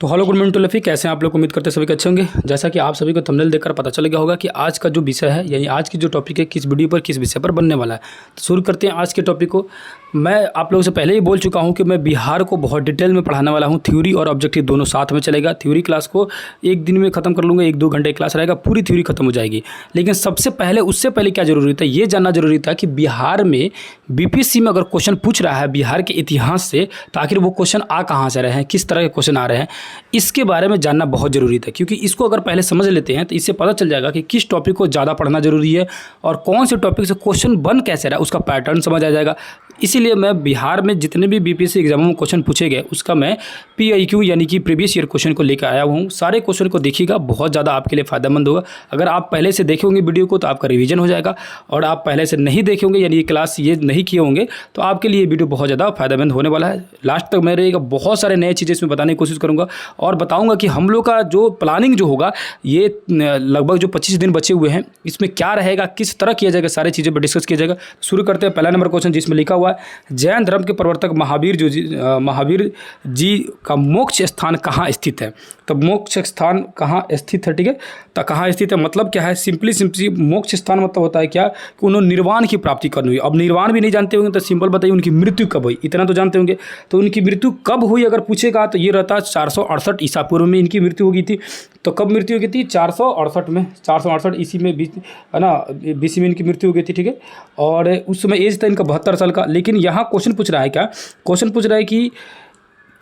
तो hello good morning to लफी, कैसे हैं आप लोग? उम्मीद करते हैं सभी के अच्छे होंगे। जैसा कि आप सभी को थंबनेल देखकर पता चल गया होगा कि आज का जो विषय है यानी आज की जो टॉपिक है किस वीडियो पर किस विषय पर बनने वाला है। तो शुरू करते हैं आज के टॉपिक को। मैं आप लोगों से पहले ही बोल चुका हूं कि मैं बिहार को बहुत डिटेल में पढ़ाने वाला हूं। थ्योरी और ऑब्जेक्टिव दोनों साथ में चलेगा। थ्योरी क्लास को एक दिन में ख़त्म कर लूँगा, 1-2 घंटे क्लास रहेगा, पूरी थ्योरी खत्म हो जाएगी। लेकिन सबसे पहले उससे पहले क्या जरूरी था, ये जानना जरूरी था कि बिहार में बीपीएससी में अगर क्वेश्चन पूछ रहा है बिहार के इतिहास से, तो आखिर वो क्वेश्चन आ कहाँ से रहे हैं, किस तरह के क्वेश्चन आ रहे हैं, इसके बारे में जानना बहुत ज़रूरी था। क्योंकि इसको अगर पहले समझ लेते हैं तो इससे पता चल जाएगा कि किस टॉपिक को ज़्यादा पढ़ना जरूरी है और कौन से टॉपिक से क्वेश्चन बन कैसे रहा है, उसका पैटर्न समझ आ जाएगा। इसीलिए मैं बिहार में जितने भी बीपीएससी एग्जामों में क्वेश्चन पूछे गए उसका मैं पीआईक्यू यानी कि प्रीवियस ईयर क्वेश्चन को लेकर आया हूँ। सारे क्वेश्चन को देखिएगा, बहुत ज़्यादा आपके लिए फ़ायदेमंद होगा। अगर आप पहले से देखे होंगे वीडियो को तो आपका रिवीजन हो जाएगा, और आप पहले से नहीं देखे होंगे यानी ये क्लास ये नहीं किए होंगे तो आपके लिए वीडियो बहुत ज़्यादा फ़ायदेमंद होने वाला है। लास्ट तक मैं रहेगा, बहुत सारे नए चीज़ें इसमें बताने की कोशिश करूँगा और बताऊँगा कि हम लोग का जो प्लानिंग जो होगा ये लगभग जो 25 दिन बचे हुए हैं इसमें क्या रहेगा, किस तरह किया जाएगा, सारी चीज़ें पर डिस्कस किया जाएगा। शुरू करते हैं। पहला नंबर क्वेश्चन जिसमें लिखा हुआ है जैन धर्म के प्रवर्तक महावीर जी का मोक्ष स्थान कहाँ स्थित है। तो मोक्ष स्थान कहाँ स्थित है, ठीक है। तो कहाँ स्थित है मतलब क्या है, सिंपली मोक्ष स्थान मतलब होता है क्या कि उन्होंने निर्वाण की प्राप्ति करनी हुई। अब निर्वाण भी नहीं जानते होंगे तो सिंपल बताइए उनकी मृत्यु कब हुई, इतना तो जानते होंगे। तो उनकी मृत्यु कब हुई अगर पूछेगा तो ये रहता 468 ईसा पूर्व में इनकी मृत्यु हो गई थी। तो कब मृत्यु हो गई थी? 468 में, 468 ईसी में है ना, बीसी में इनकी मृत्यु हो गई थी, ठीक है। और उस समय एज था इनका 72 साल का। लेकिन यहाँ क्वेश्चन पूछ रहा है क्या, क्वेश्चन पूछ रहा है कि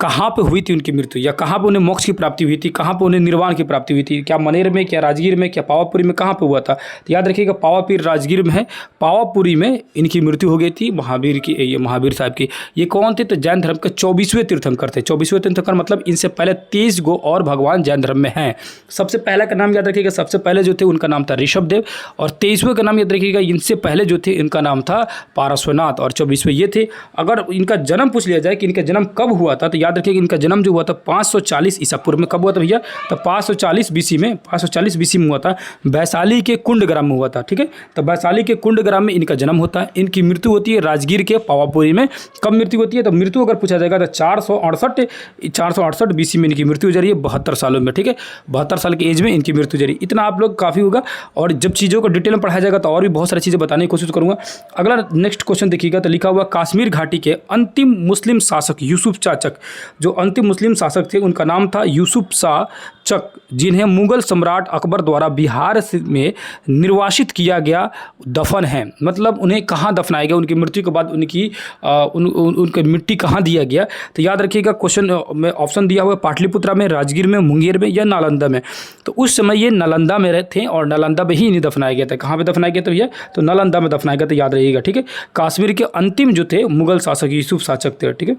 कहाँ पे हुई थी उनकी मृत्यु, या कहाँ पे उन्हें मोक्ष की प्राप्ति हुई थी, कहाँ पे उन्हें निर्वाण की प्राप्ति हुई थी, क्या मनेर में, क्या राजगीर में, क्या पावापुरी में, कहाँ पे हुआ था। तो याद रखिएगा पावापुरी राजगीर में है, पावापुरी में इनकी मृत्यु हो गई थी महावीर की, ये महावीर साहब की। ये कौन थे? तो जैन धर्म के 24वें तीर्थंकर थे। 24वें तीर्थंकर मतलब इनसे पहले 23 गो और भगवान जैन धर्म में हैं। सबसे पहला का नाम याद रखिएगा, सबसे पहले जो थे उनका नाम था ऋषभदेव, और 23वें का नाम याद रखिएगा, इनसे पहले जो थे इनका नाम था पारस्वनाथ, और 24वें ये थे। अगर इनका जन्म पूछ लिया जाए कि इनका जन्म कब हुआ था, तो याद रखिएगा इनका जन्म जो हुआ था 540 ईसा पूर्व में। कब हुआ था भैया? तो 540 बीसी में, 540 बीसी में हुआ था। वैशाली के कुंडग्राम में हुआ था, ठीक है। तो वैशाली के कुंडग्राम में इनका जन्म होता है। इनकी मृत्यु होती है राजगीर के पावापुरी में। कब मृत्यु होती है? तो मृत्यु अगर पूछा जाएगा तो 468 बीसी में इनकी मृत्यु हो जा रही है, 72 सालों में, ठीक है। 72 साल की एज में इनकी मृत्यु हो जा रही है। इतना आप लोग काफ़ी होगा, और जब चीज़ों को डिटेल में पढ़ाया जाएगा तो और भी बहुत सारी चीज़ें बताने की कोशिश करूँगा। अगला नेक्स्ट क्वेश्चन देखिएगा, तो लिखा हुआ कश्मीर घाटी के अंतिम मुस्लिम शासक यूसुफ शाह चक, जो अंतिम मुस्लिम शासक थे उनका नाम था यूसुफ शाह चक, जिन्हें मुगल सम्राट अकबर द्वारा बिहार में निर्वासित किया गया दफन है। मतलब उन्हें कहाँ दफनाया गया, उनकी मृत्यु के बाद उनकी उनकी मिट्टी कहाँ दिया गया। तो याद रखिएगा क्वेश्चन में ऑप्शन दिया हुआ है पाटलिपुत्रा में, राजगीर में, मुंगेर में या नालंदा में। तो उस समय ये नालंदा में रहते थे और नालंदा में ही इन्हें दफनाया गया था। कहाँ पे दफनाया गया था भैया? तो नालंदा में दफनाया गया था, याद रहिएगा, ठीक है। कश्मीर के अंतिम जो थे मुगल शासक यूसुफ शाह चक थे, ठीक है।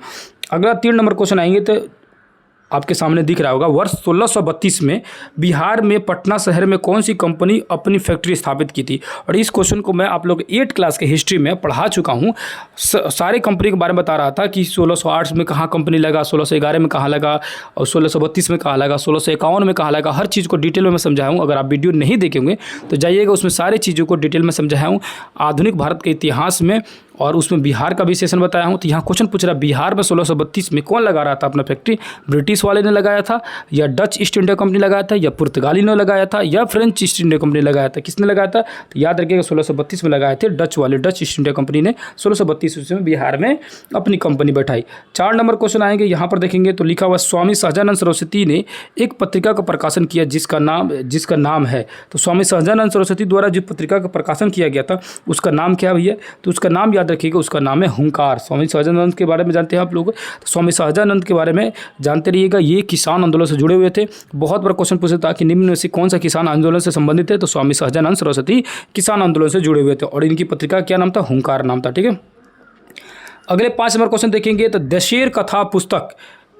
अगला 3 नंबर क्वेश्चन आएंगे, तो आपके सामने दिख रहा होगा, वर्ष 1632 में बिहार में पटना शहर में कौन सी कंपनी अपनी फैक्ट्री स्थापित की थी। और इस क्वेश्चन को मैं आप लोग 8 क्लास के हिस्ट्री में पढ़ा चुका हूँ। सारे कंपनी के बारे में बता रहा था कि 1608 में कहाँ कंपनी लगा, 1611 में कहाँ लगा, और 1632 में कहाँ लगा, 1651 में कहाँ लगा। हर चीज़ को डिटेल में मैं समझाया हूँ। अगर आप वीडियो नहीं देखेंगे तो जाइएगा, उसमें सारी चीज़ों को डिटेल में समझाया हूँ आधुनिक भारत के इतिहास में, और उसमें बिहार का भी सेशन बताया हूँ। तो यहाँ क्वेश्चन पूछ रहा है बिहार में 1632 में कौन लगा रहा था अपना फैक्ट्री? ब्रिटिश वाले ने लगाया था, या डच ईस्ट इंडिया कंपनी लगाया था, या पुर्तगाली ने लगाया था, या फ्रेंच ईस्ट इंडिया कंपनी लगाया था? किसने लगाया था? तो याद रखिएगा 1632 में लगाए थे डच वाले, डच ईस्ट इंडिया कंपनी ने 1632 में बिहार में अपनी कंपनी बैठाई। 4 नंबर क्वेश्चन आएंगे, यहाँ पर देखेंगे तो लिखा हुआ स्वामी सहजानंद सरस्वती ने एक पत्रिका का प्रकाशन किया जिसका नाम है। तो स्वामी सहजानंद सरस्वती द्वारा जो पत्रिका का प्रकाशन किया गया था उसका नाम क्या भैया? तो उसका नाम याद रखिएगा, उसका नाम है हुंकार। स्वामी सहजानंद के बारे में जानते हैं आप लोग? तो स्वामी सहजानंद के बारे में जानते रहिएगा, ये किसान आंदोलन से जुड़े हुए थे। बहुत बड़ा क्वेश्चन पूछा था कि निम्न में से कौन सा किसान आंदोलन से संबंधित है? तो स्वामी सहजानंद सरस्वती किसान आंदोलन से जुड़े हुए थे, और इनकी पत्रिका क्या नाम था? हुंकार नाम था, ठीक है। अगले 5 नंबर क्वेश्चन देखेंगे, तो दशेर कथा पुस्तक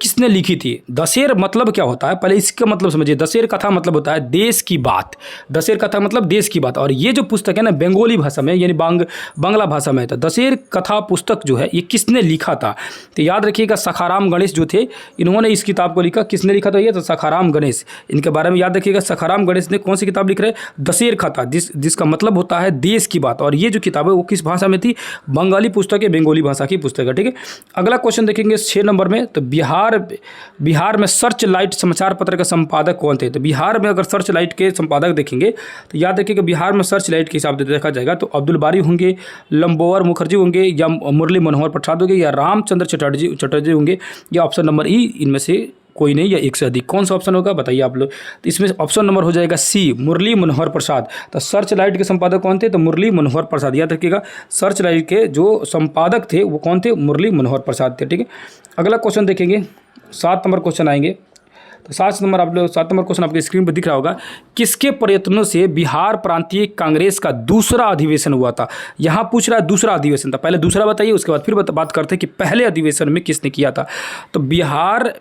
किसने लिखी थी? दशेर मतलब क्या होता है, पहले इसका मतलब समझिए। दशेर कथा मतलब होता है देश की बात। दशेर कथा मतलब देश की बात, और ये जो पुस्तक है ना बंगाली भाषा में यानी बांग्ला भाषा में। तो दशेर कथा पुस्तक जो है ये किसने लिखा था? तो याद रखिएगा सखाराम गणेश जो थे, इन्होंने इस किताब को लिखा। किसने लिखा था ये? तो सखाराम गणेश। इनके बारे में याद रखिएगा, सखाराम गणेश ने कौन सी किताब लिख रहे हैं? दशेर कथा, जिसका मतलब होता है देश की बात। और ये जो किताब है वो किस भाषा में थी? बंगाली पुस्तक है, बंगाली भाषा की पुस्तक है, ठीक है। अगला क्वेश्चन देखेंगे 6 नंबर में, तो बिहार बिहार में सर्च लाइट समाचार पत्र के संपादक कौन थे? तो बिहार में अगर सर्च लाइट के संपादक देखेंगे तो याद रखिए कि बिहार में सर्च लाइट के हिसाब से देखा जाएगा तो अब्दुल बारी होंगे, लंबोवर मुखर्जी होंगे, या मुरली मनोहर प्रसाद होंगे, या रामचंद्र चटर्जी होंगे, या ऑप्शन नंबर ई इनमें से कोई नहीं, या एक से अधिक। कौन सा ऑप्शन होगा बताइए आप लोग। तो इसमें ऑप्शन नंबर हो जाएगा सी, मुरली मनोहर प्रसाद। तो सर्च लाइट के संपादक कौन थे? तो मुरली मनोहर प्रसाद। याद रखिएगा सर्च लाइट के जो संपादक थे वो कौन थे? मुरली मनोहर प्रसाद थे। ठीक है, अगला क्वेश्चन देखेंगे, 7 नंबर क्वेश्चन आएंगे। तो 7 नंबर क्वेश्चन आपके स्क्रीन पर दिख रहा होगा। किसके प्रयत्नों से बिहार प्रांतीय कांग्रेस का दूसरा अधिवेशन हुआ था? यहाँ पूछ रहा है दूसरा अधिवेशन था, पहले दूसरा बताइए, उसके बाद फिर बात करते हैं कि पहले अधिवेशन में किसने किया था। तो बिहार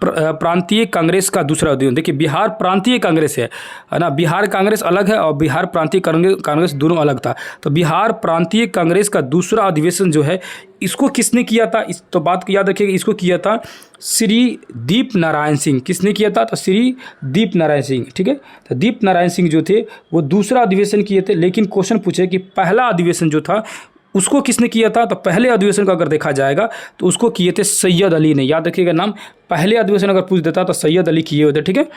प्रांतीय कांग्रेस का दूसरा अधिवेशन, देखिए बिहार प्रांतीय कांग्रेस है ना, बिहार कांग्रेस अलग है और बिहार प्रांतीय कांग्रेस दोनों अलग था। तो बिहार प्रांतीय कांग्रेस का दूसरा अधिवेशन जो है इसको किसने किया था? इस तो बात को याद रखिएगा, इसको किया था श्री दीप नारायण सिंह। किसने किया था? तो श्री दीप नारायण सिंह। ठीक है, तो दीप नारायण सिंह जो थे वो दूसरा अधिवेशन किए थे, लेकिन क्वेश्चन पूछे कि पहला अधिवेशन जो था उसको किसने किया था? तो पहले अधिवेशन का अगर देखा जाएगा तो उसको किए थे सैयद अली ने। याद रखिएगा नाम, पहले अधिवेशन अगर पूछ देता तो सैयद अली किए होते। ठीक है,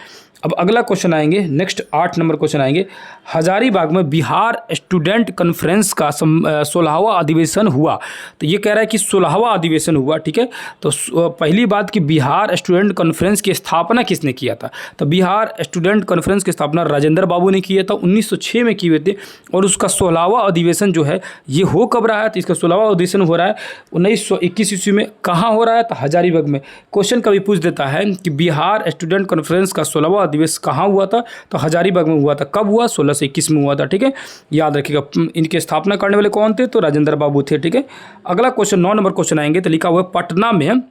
अब अगला क्वेश्चन आएंगे, नेक्स्ट 8 नंबर क्वेश्चन आएंगे। हजारीबाग में बिहार स्टूडेंट कॉन्फ्रेंस का 16वां अधिवेशन हुआ। तो ये कह रहा है कि 16वां अधिवेशन हुआ। ठीक है, तो पहली बात कि बिहार स्टूडेंट कॉन्फ्रेंस की स्थापना किसने किया था? तो बिहार स्टूडेंट कॉन्फ्रेंस की स्थापना राजेंद्र बाबू ने किया था, 1906 में किए हुए थे। और उसका 16वां अधिवेशन जो है ये हो कब रहा है? तो इसका 16वां अधिवेशन हो रहा है 1921 ईस्वी में। कहाँ हो रहा है? तो हजारीबाग में। क्वेश्चन कभी पूछ देता है कि बिहार स्टूडेंट कॉन्फ्रेंस का 16वां अधिवेशन कहाँ हुआ था? तो हजारीबाग में हुआ था। कब हुआ? 1621 में हुआ था। ठीक है, याद रखिएगा। इनके स्थापना करने वाले कौन थे? तो राजेंद्र बाबू थे। ठीक है, अगला क्वेश्चन 9 नंबर क्वेश्चन आएंगे। तो लिखा हुआ है पटना में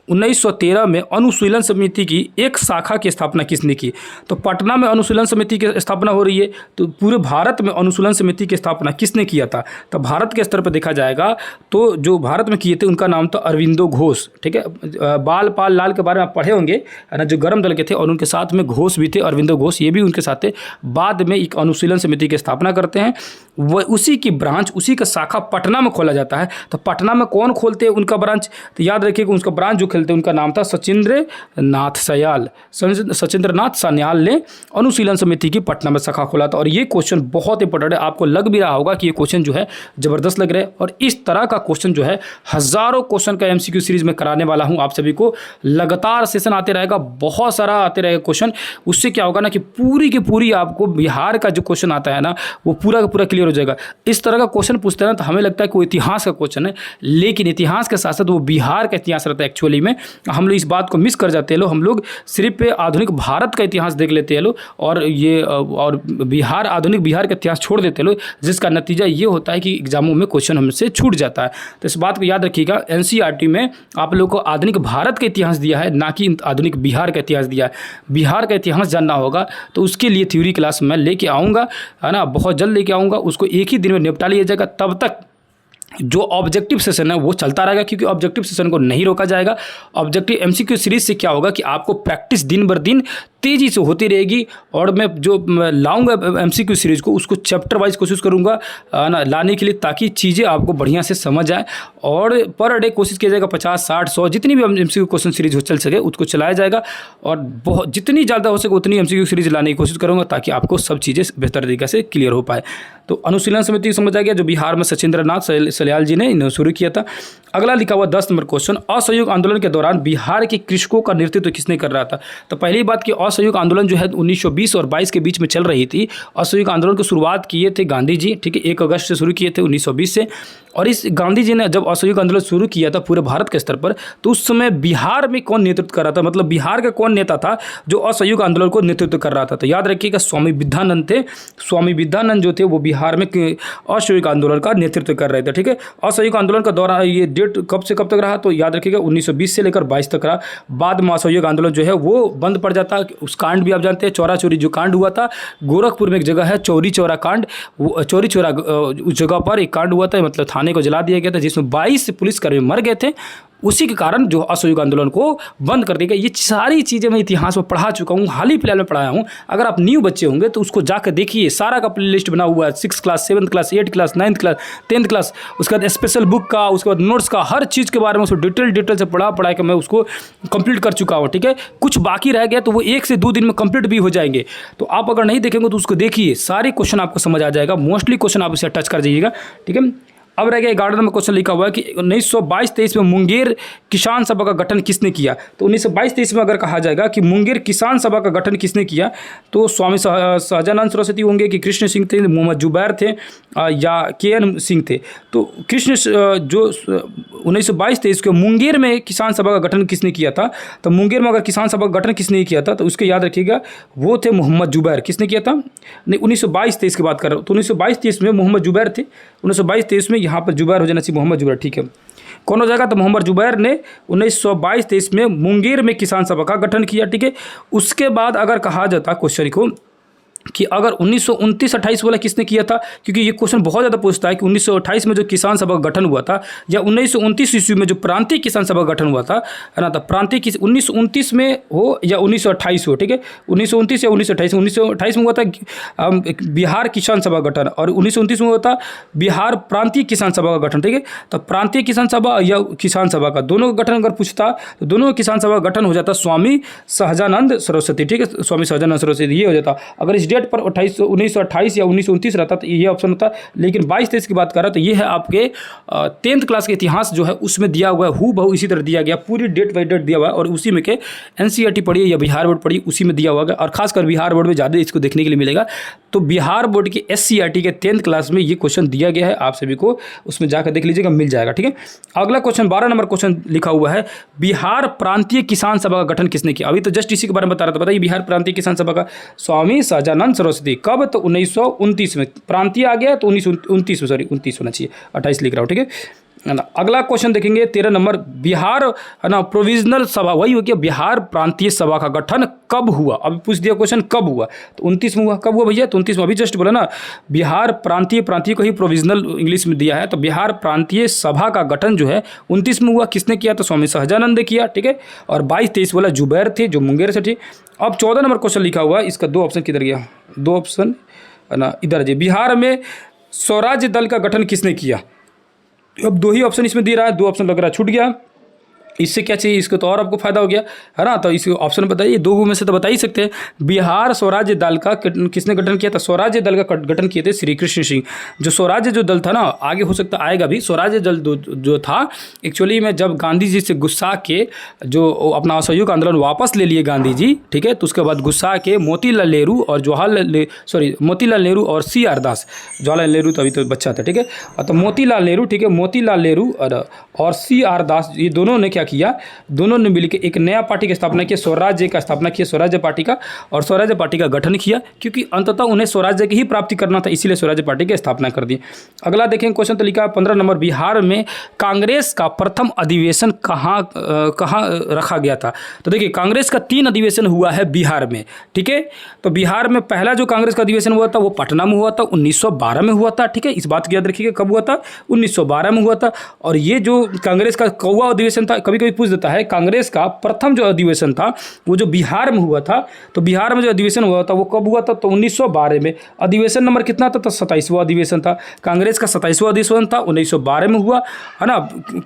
1913 में अनुशीलन समिति की एक शाखा की स्थापना किसने की? तो पटना में अनुशीलन समिति की स्थापना हो रही है, तो पूरे भारत में अनुशीलन समिति की स्थापना किसने किया था? तो भारत के स्तर पर देखा जाएगा तो जो भारत में किए थे उनका नाम था अरविंदो घोष। ठीक है, बाल पाल लाल के बारे में आप पढ़े होंगे है ना, जो गर्म दल के थे, और उनके साथ में घोष भी थे, अरविंदो घोष, ये भी उनके साथ थे। बाद में एक अनुशीलन समिति की स्थापना करते हैं, वह उसी की ब्रांच, उसी का शाखा पटना में खोला जाता है। तो पटना में कौन खोलते हैं उनका ब्रांच? तो याद रखिएगा उनका ब्रांच जो खोलते हैं उनका नाम था सचिंद्र नाथ सन्याल ने अनुशीलन समिति की पटना में शाखा खोला था। और ये क्वेश्चन बहुत इंपॉर्टेंट है, आपको लग भी रहा होगा कि ये क्वेश्चन जो है जबरदस्त लग रहा है। और इस तरह का क्वेश्चन जो है हजारों क्वेश्चन का एमसीक्यू सीरीज में कराने वाला हूं आप सभी को। लगातार सेशन आते रहेगा, बहुत सारा आते रहेगा क्वेश्चन। उससे क्या होगा ना कि पूरी की पूरी आपको बिहार का जो क्वेश्चन आता है ना वो पूरा का पूरा क्लियर हो जाएगा। इस तरह का क्वेश्चन पूछते हैं ना तो हमें लगता है कि वो इतिहास का क्वेश्चन है, लेकिन इतिहास के साथ साथ वो बिहार का इतिहास रहता है। एक्चुअली में हम लोग इस बात को मिस कर जाते हैं लोग, हम लोग सिर्फ आधुनिक भारत का इतिहास देख लेते हैं लोग, और बिहार आधुनिक बिहार का इतिहास छोड़ देते हैं लोग, जिसका नतीजा ये होता है कि एग्जामों में क्वेश्चन हमसे छूट जाता है। तो इस बात को याद रखिएगा, एनसीईआरटी में आप लोगों को आधुनिक भारत का इतिहास दिया है, ना कि आधुनिक बिहार का इतिहास दिया है। बिहार का इतिहास जानना होगा तो उसके लिए थ्योरी क्लास मैं लेके आऊँगा, है ना, बहुत जल्द लेके आऊँगा। उसको एक ही दिन में निपटा लिया जाएगा। तब तक जो ऑब्जेक्टिव सेशन है वो चलता रहेगा, क्योंकि ऑब्जेक्टिव सेशन को नहीं रोका जाएगा। ऑब्जेक्टिव एमसीक्यू सीरीज से क्या होगा कि आपको प्रैक्टिस दिन बर दिन तेज़ी से होती रहेगी, और मैं जो लाऊंगा एमसीक्यू सीरीज को उसको चैप्टर वाइज कोशिश करूंगा ना लाने के लिए, ताकि चीज़ें आपको बढ़िया से समझ आए। और पर डे कोशिश किया जाएगा 50, 60, 100 जितनी भी एमसीक्यू क्वेश्चन सीरीज हो चल सके उसको चलाया जाएगा, और बहुत जितनी ज़्यादा हो सके उतनी एमसीक्यू सीरीज लाने की कोशिश करूँगा, ताकि आपको सब चीज़ें बेहतर तरीके से क्लियर हो पाए। तो अनुशीलन समिति समझ आ गया, जो बिहार में सचिंद्र नाथ सन्याल जी ने इन्हें शुरू किया था। अगला लिखा हुआ 10 नंबर क्वेश्चन, असहयोग आंदोलन के दौरान बिहार के कृषकों का नेतृत्व किसने कर रहा था? तो पहली बात कि असहयोग आंदोलन जो है 1920 और 22 के बीच में चल रही थी। असहयोग आंदोलन की शुरुआत किए थे गांधी जी। ठीक है, 1 अगस्त से शुरू किए थे 1920 से। और इस गांधी जी ने जब असहयोग आंदोलन शुरू किया था पूरे भारत के स्तर पर, तो उस समय बिहार में कौन नेतृत्व कर रहा था, मतलब बिहार का कौन नेता था जो असहयोग आंदोलन को नेतृत्व कर रहा था? तो याद रखिएगा स्वामी विद्यानंद थे। स्वामी विद्यानंद जो थे वो बिहार में असहयोग आंदोलन का नेतृत्व कर रहे थे। ठीक है, असहयोग आंदोलन का दौरान ये डेट कब से कब तक रहा? तो याद रखिएगा 1920 से लेकर 22 तक रहा। बाद में असहयोग आंदोलन जो है वो बंद पड़ जाता है। उस कांड भी आप जानते हैं, चौरा चोरी जो कांड हुआ था, गोरखपुर में एक जगह है चौरी चौरा कांड, चौरी चौरा उस जगह पर एक कांड हुआ था, मतलब थाने को जला दिया गया था, जिसमें 22 पुलिसकर्मी मर गए थे। उसी के कारण जो असहयोग आंदोलन को बंद कर दिया गया। ये सारी चीज़ें मैं इतिहास में पढ़ा चुका हूँ, हाल ही फिलहाल में पढ़ाया हूँ। अगर आप न्यू बच्चे होंगे तो उसको जाकर देखिए, सारा का प्ले लिस्ट बना हुआ है, 6th class, 7th class, 8th class, 9th class, 10th class, उसके बाद स्पेशल बुक का, उसके बाद नोट्स का, हर चीज़ के बारे में उसको डिटेल से पढ़ा के मैं उसको कंप्लीट कर चुका हूँ। ठीक है, कुछ बाकी रह गया तो वो 1 से 2 दिन में कंप्लीट भी हो जाएंगे। तो आप अगर नहीं देखेंगे तो उसको देखिए, सारे क्वेश्चन आपको समझ आ जाएगा। मोस्टली क्वेश्चन आप इसे टच कर जाइएगा। ठीक है, अब रह गया 11 नंबर क्वेश्चन लिखा हुआ है कि 1922-23 में मुंगेर किसान सभा का गठन किसने किया। तो 1922-23 में अगर कहा जाएगा कि मुंगेर किसान सभा का गठन किसने किया, तो स्वामी सहजानंद सरस्वती होंगे कि कृष्ण सिंह थे, मोहम्मद जुबैर थे या KN सिंह थे। तो कृष्ण जो 1922-23 के मुंगेर में किसान सभा का गठन किसने किया था, तो मुंगेर में अगर किसान सभा का गठन किसने किया था तो उसके याद रखिएगा, वो थे मोहम्मद जुबैर। किसने किया था, नहीं 1922-23 की बात कर रहा हूँ। तो 1922-23 में मोहम्मद जुबैर थे। 1922-23 में यहाँ पर जुबैर हो जाना चाहिए, मोहम्मद जुबैर। ठीक है, कौन हो जाएगा, तो मोहम्मद जुबैर ने 1922-23 में मुंगेर में किसान सभा का गठन किया। ठीक है, उसके बाद अगर कहा जाता क्वेश्चन को कि अगर 1929-28 वाला किसने किया था, क्योंकि ये क्वेश्चन बहुत ज़्यादा पूछता है कि 1928 में जो किसान सभा का गठन हुआ था या 1929 ईस्वी में जो प्रांतीय किसान सभा का गठन हुआ था, है ना, तो प्रांतीय 1929 में हो या 1928 हो। ठीक है, 1929 या 1928, 1928 में हुआ था बिहार किसान सभा गठन और 1929 में हुआ था बिहार प्रांतीय किसान सभा का गठन। ठीक है, तो प्रांतीय किसान सभा या किसान सभा का दोनों का गठन अगर पूछता तो दोनों किसान सभा का गठन हो जाता स्वामी सहजानंद सरस्वती। ठीक है, स्वामी सहजानंद सरस्वती ये हो जाता। अगर इस डेट पर 1928 या 1929 रहता तो ये ऑप्शन होता, लेकिन 22-23 की बात कर रहा तो ये है आपके 10th क्लास के इतिहास जो है उसमें दिया हुआ है, हु बहु इसी तरह दिया गया, पूरी डेट बाई डेट दिया हुआ है और उसी में के NCERT पढ़िए या बिहार बोर्ड पढ़िए, उसी में दिया हुआ है और खासकर बिहार बोर्ड में ज़्यादा इसको देखने के लिए मिलेगा। तो बिहार बोर्ड के SCERT के 10th क्लास में ये क्वेश्चन दिया गया है, आप सभी को उसमें जाकर देख लीजिएगा, मिल जाएगा। ठीक है, अगला क्वेश्चन 12 नंबर क्वेश्चन लिखा हुआ है, बिहार प्रांतीय किसान सभा का गठन किसने किया। अभी तो जस्ट इसी के बारे में बता रहा था, बताइए बिहार प्रांतीय किसान सभा का स्वामी सहजानंद सरस्वती। कब, तो 1929 में। प्रांतीय आ गया तो 1929 में, सॉरी 29 होना चाहिए, 28 लिख रहा हूँ। ठीक है ना, अगला क्वेश्चन देखेंगे 13 नंबर, बिहार है ना प्रोविजनल सभा, वही हो गया बिहार प्रांतीय सभा का गठन कब हुआ। अभी पूछ दिया क्वेश्चन कब हुआ, तो 29 में हुआ। कब हुआ भैया, तो 29 में। अभी जस्ट बोला ना, बिहार प्रांतीय को ही प्रोविजनल इंग्लिश में दिया है, तो बिहार प्रांतीय सभा का गठन जो है 29 में हुआ। किसने किया, तो स्वामी सहजानंद ने किया। ठीक है, और 22-23 वाला जुबैर थे जो मुंगेर से थे। अब 14 नंबर क्वेश्चन लिखा हुआ है, इसका 2 ऑप्शन किधर गया, 2 ऑप्शन है ना इधर जी, बिहार में स्वराज्य दल का गठन किसने किया। अब 2 ही ऑप्शन इसमें दे रहा है, 2 ऑप्शन लग रहा है छूट गया। इससे क्या चाहिए, इसको तो और आपको फायदा हो गया, है ना। तो इस ऑप्शन बताइए, 2 में से तो बता ही सकते हैं। बिहार स्वराज्य दल का किसने गठन किया था, स्वराज्य दल का गठन किए थे श्री कृष्ण सिंह। जो स्वराज्य जो दल था ना, आगे हो सकता आएगा भी, स्वराज्य दल जो था एक्चुअली में जब गांधी जी से गुस्सा के जो अपना असहयोग आंदोलन वापस ले लिए गांधी जी, ठीक है, तो उसके बाद गुस्सा के मोतीलाल नेहरू और मोतीलाल नेहरू और CR दास, जवाहरलाल नेहरू तो अभी तो बच्चा था, ठीक है, तो मोतीलाल नेहरू, ठीक है, मोतीलाल नेहरू और CR दास, ये दोनों ने क्या किया, दोनों ने मिलकर एक नया पार्टी की स्थापना की, स्वराज्य का स्थापना किया, स्वराज्य पार्टी का, और स्वराज्य पार्टी का गठन किया, क्योंकि अंततः उन्हें स्वराज्य की ही प्राप्ति करना था, इसीलिए स्वराज्य पार्टी की स्थापना कर दी। अगला देखें क्वेश्चन तो लिखा 15 नंबर, बिहार में कांग्रेस का प्रथम अधिवेशन कहाँ रखा गया था। तो देखिए कांग्रेस का 3 अधिवेशन हुआ है बिहार में, ठीक है। तो बिहार में पहला जो कांग्रेस का अधिवेशन हुआ था वो पटना में हुआ था, 1912 में हुआ था, ठीक है, इस बात की याद रखिएगा, कब हुआ था, 1912 में हुआ था। और ये जो कांग्रेस का कौवा अधिवेशन था, कभी कभी पूछ देता है, कांग्रेस का प्रथम जो अधिवेशन था वो जो बिहार में हुआ था, तो बिहार में जो अधिवेशन हुआ था वो कब हुआ था, तो 1912 में। अधिवेशन नंबर कितना था, तो 27वां अधिवेशन था। कांग्रेस का 27वां अधिवेशन था, 1912 में हुआ, है ना।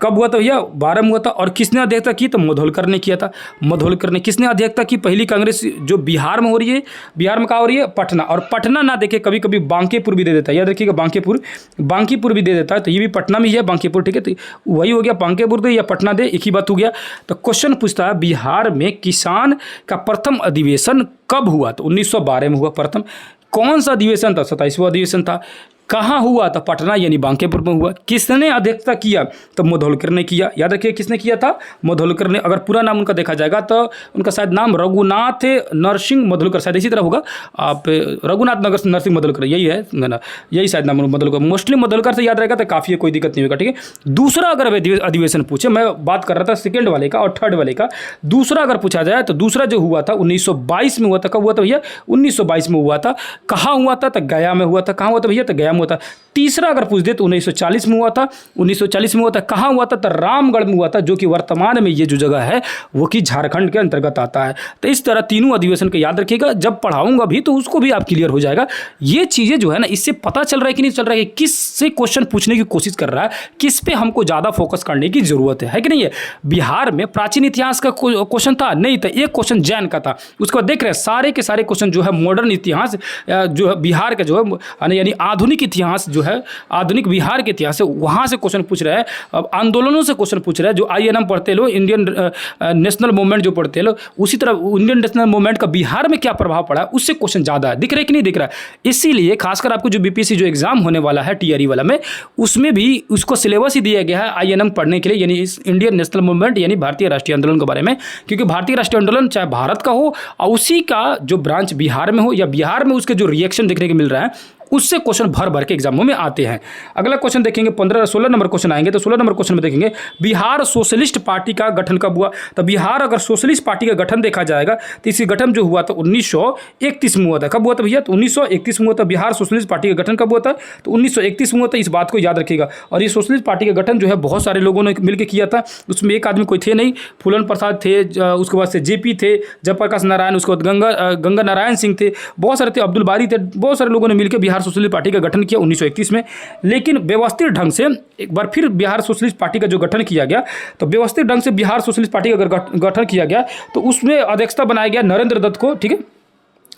कब हुआ था भैया, 12 में हुआ था। और किसने अध्यक्षता की, तो मधोलकर ने किया था। मधोलकर ने किसने अध्यक्षता की, पहली कांग्रेस जो बिहार में हो रही है, बिहार में कहाँ हो रही है, पटना। और पटना ना देखे, कभी कभी बांकीपुर भी दे देता है, याद रखिएगा, बांकीपुर भी दे देता है, तो ये भी पटना में ही है, बांकीपुर, ठीक है, तो वही हो गया, बांकीपुर दे या पटना दे, एक ही बात हो गया। तो क्वेश्चन पूछता है बिहार में किसान का प्रथम अधिवेशन कब हुआ, तो 1912 में हुआ प्रथम। कौन सा अधिवेशन था, 27वां अधिवेशन था। कहाँ हुआ, तो पटना यानी बांकीपुर में हुआ। किसने अध्यक्षता किया, तो मधोलकर ने किया। याद रखिए किसने किया था, मधोलकर ने। अगर पूरा नाम उनका देखा जाएगा तो उनका शायद नाम रघुनाथ नरसिंह मधोलकर, शायद इसी तरह होगा, आप रघुनाथ नरसिंह मधोलकर, यही है ना, यही शायद नाम मधोलकर। मोस्टली मधोलकर से याद रहेगा तो काफ़ी है, कोई दिक्कत नहीं होगा, ठीक है। दूसरा अगर अधिवेशन पूछे, मैं बात कर रहा था सेकेंड वाले का और थर्ड वाले का, दूसरा अगर पूछा जाए तो दूसरा जो हुआ था 1922 में हुआ था। कब हुआ था भैया, 1922 में हुआ था। कहाँ हुआ था, तो गया में हुआ था। कहाँ हुआ था भैया, तो गया में हुआ था। तीसरा अगर पूछ दे तो 1940 में हुआ था। 1940 में हुआ था, कहाँ हुआ था? तो रामगढ़ में हुआ था, जो कि वर्तमान में ये जो जगह है वो कि झारखंड के अंतर्गत आता है। तो इस तरह तीनों अधिवेशन को याद रखिएगा, जब पढ़ाऊंगा भी तो उसको भी आप क्लियर हो जाएगा। ये चीज़ें जो है ना, इससे पता चल रहा है कि नहीं चल रहा है कि किस से क्वेश्चन पूछने की कोशिश कर रहा है, किस पे हमको ज़्यादा फोकस करने की जरूरत है कि नहीं है। बिहार में प्राचीन इतिहास का क्वेश्चन था नहीं था, एक क्वेश्चन जैन का था। उसके बाद देख रहे हैं सारे के सारे क्वेश्चन जो है मॉडर्न इतिहास जो है बिहार का जो है यानी आधुनिक इतिहास जो है, आधुनिक बिहार के इतिहास से वहाँ से क्वेश्चन पूछ रहे हैं। अब आंदोलनों से क्वेश्चन पूछ रहे हैं, जो INM पढ़ते लो, इंडियन नेशनल मूवमेंट जो पढ़ते लो, उसी तरह इंडियन नेशनल मूवमेंट का बिहार में क्या प्रभाव पड़ा है उससे क्वेश्चन ज़्यादा है। दिख रहा है कि नहीं दिख रहा है? इसीलिए खासकर आपको जो BPSC जो एग्जाम होने वाला है TRE वाला में, उसमें भी उसको सिलेबस ही दिया गया है INM पढ़ने के लिए, यानी इस इंडियन नेशनल मूवमेंट यानी भारतीय राष्ट्रीय आंदोलन के बारे में। क्योंकि भारतीय राष्ट्रीय आंदोलन चाहे भारत का हो और उसी का जो ब्रांच बिहार में हो या बिहार में उसके जो रिएक्शन देखने को मिल रहा है, उससे क्वेश्चन भर भर के एग्जामों में आते हैं। अगला क्वेश्चन देखेंगे 16 नंबर क्वेश्चन आएंगे। तो 16 नंबर क्वेश्चन में देखेंगे बिहार सोशलिस्ट पार्टी का गठन कब हुआ। तो बिहार अगर सोशलिस्ट पार्टी का गठन देखा जाएगा तो इसी गठन जो हुआ था 1931 में हुआ था। कब हुआ था भैया? तो 1931 में हुआ था। बिहार सोशलिस्ट पार्टी का गठन कब हुआ था? तो 1931 में हुआ था। इस बात को याद रखिएगा। और ये सोशलिस्ट पार्टी का गठन जो है बहुत सारे लोगों ने मिलकर किया था। उसमें एक आदमी कोई थे नहीं, फूलन प्रसाद थे, उसके बाद से JP थे, जयप्रकाश नारायण, उसके बाद गंगा नारायण सिंह थे, बहुत सारे थे, अब्दुल बारी थे, बहुत सारे लोगों ने मिलकर बिहार सोशलिस्ट पार्टी का गठन किया 1931 में। लेकिन व्यवस्थित ढंग से एक बार फिर बिहार सोशलिस्ट पार्टी का जो गठन किया गया, तो व्यवस्थित ढंग से बिहार सोशलिस्ट पार्टी का अगर गठन किया गया तो उसमें अध्यक्षता बनाया गया नरेंद्र दत्त को। ठीक है,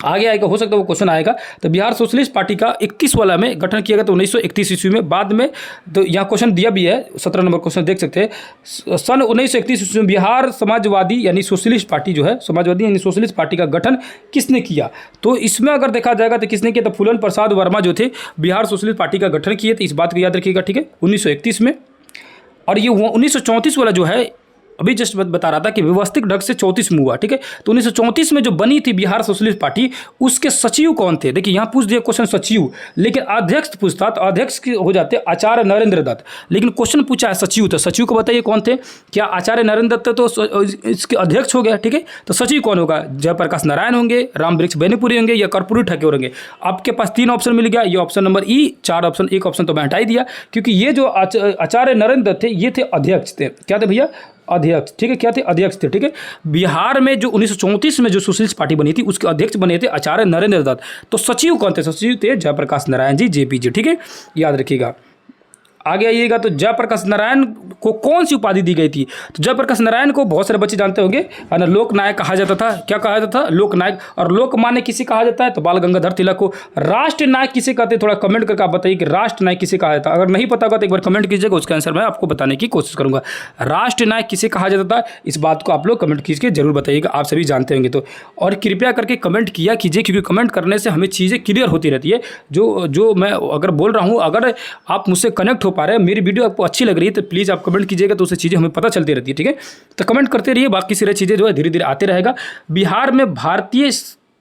आगे आएगा, हो सकता है वो क्वेश्चन आएगा। तो बिहार सोशलिस्ट पार्टी का 21 वाला में गठन किया गया तो 1931 ईस्वी में। बाद में तो यहाँ क्वेश्चन दिया भी है, 17 नंबर क्वेश्चन देख सकते हैं। सन 1931 ईस्वी में बिहार समाजवादी यानी सोशलिस्ट पार्टी जो है, समाजवादी यानी सोशलिस्ट पार्टी का गठन किसने किया? तो इसमें अगर देखा जाएगा तो किसने किया? तो फूलन प्रसाद वर्मा जो थे बिहार सोशलिस्ट पार्टी का गठन किए थे। इस बात को याद रखिएगा। ठीक है, 1931 में। और ये 1934 वाला जो है अभी जस्ट बता रहा था कि व्यवस्थित ढंग से 34 में हुआ। ठीक है, तो 1934 में जो बनी थी बिहार सोशलिस्ट पार्टी, उसके सचिव कौन थे? देखिए यहाँ पूछ दिया क्वेश्चन सचिव, लेकिन अध्यक्ष पूछता तो अध्यक्ष हो जाते आचार्य नरेंद्र दत्त, लेकिन क्वेश्चन पूछा है सचिव। तो सचिव को बताइए कौन थे? क्या आचार्य नरेंद्र दत्त तो इसके अध्यक्ष हो गया। ठीक है, तो सचिव कौन होगा? जयप्रकाश नारायण होंगे, रामवृक्ष बेनीपुरी होंगे या कर्पूरी ठाकुर होंगे। आपके पास 3 ऑप्शन मिल गया, ये ऑप्शन नंबर E, 4 ऑप्शन, एक ऑप्शन तो मैं हटा ही दिया, क्योंकि ये जो आचार्य नरेंद्र दत्त थे ये थे अध्यक्ष थे। क्या थे भैया? अध्यक्ष। ठीक है, क्या थे? अध्यक्ष थे। ठीक है, बिहार में जो 1934 में जो सोशलिस्ट पार्टी बनी थी उसके अध्यक्ष बने थे आचार्य नरेंद्र दत्त। तो सचिव कौन थे? सचिव थे जयप्रकाश नारायण जी, JP जी। ठीक है, याद रखिएगा। आगे आइएगा तो जयप्रकाश नारायण को कौन सी उपाधि दी गई थी? तो जयप्रकाश नारायण को बहुत सारे बच्चे जानते होंगे, है ना, लोक नायक कहा जाता था। क्या कहा जाता था? लोक नायक। और लोक मान्य किसे कहा जाता है? तो बाल गंगाधर तिलक को। राष्ट्र नायक किसे कहते हैं? थोड़ा कमेंट करके आप बताइए कि राष्ट्र नायक किसे कहा जाता है। अगर नहीं पता होगा तो एक बार कमेंट कीजिएगा, उसका आंसर मैं आपको बताने की कोशिश करूंगा। राष्ट्र नायक किसे कहा जाता था, इस बात को आप लोग कमेंट कीजिए, जरूर बताइएगा, आप सभी जानते होंगे तो। और कृपया करके कमेंट किया कीजिए, क्योंकि कमेंट करने से हमें चीज़ें क्लियर होती रहती है। जो मैं अगर बोल रहा हूँ, अगर आप मुझसे कनेक्ट हो पा रहे हैं, मेरी वीडियो आपको अच्छी लग रही है तो प्लीज़ आप कमेंट कीजिएगा, तो उससे चीज़ें हमें पता चलती रहती है। ठीक है, तो कमेंट करते रहिए, बाकी सारी चीज़ें जो है धीरे धीरे आते रहेगा। बिहार में भारतीय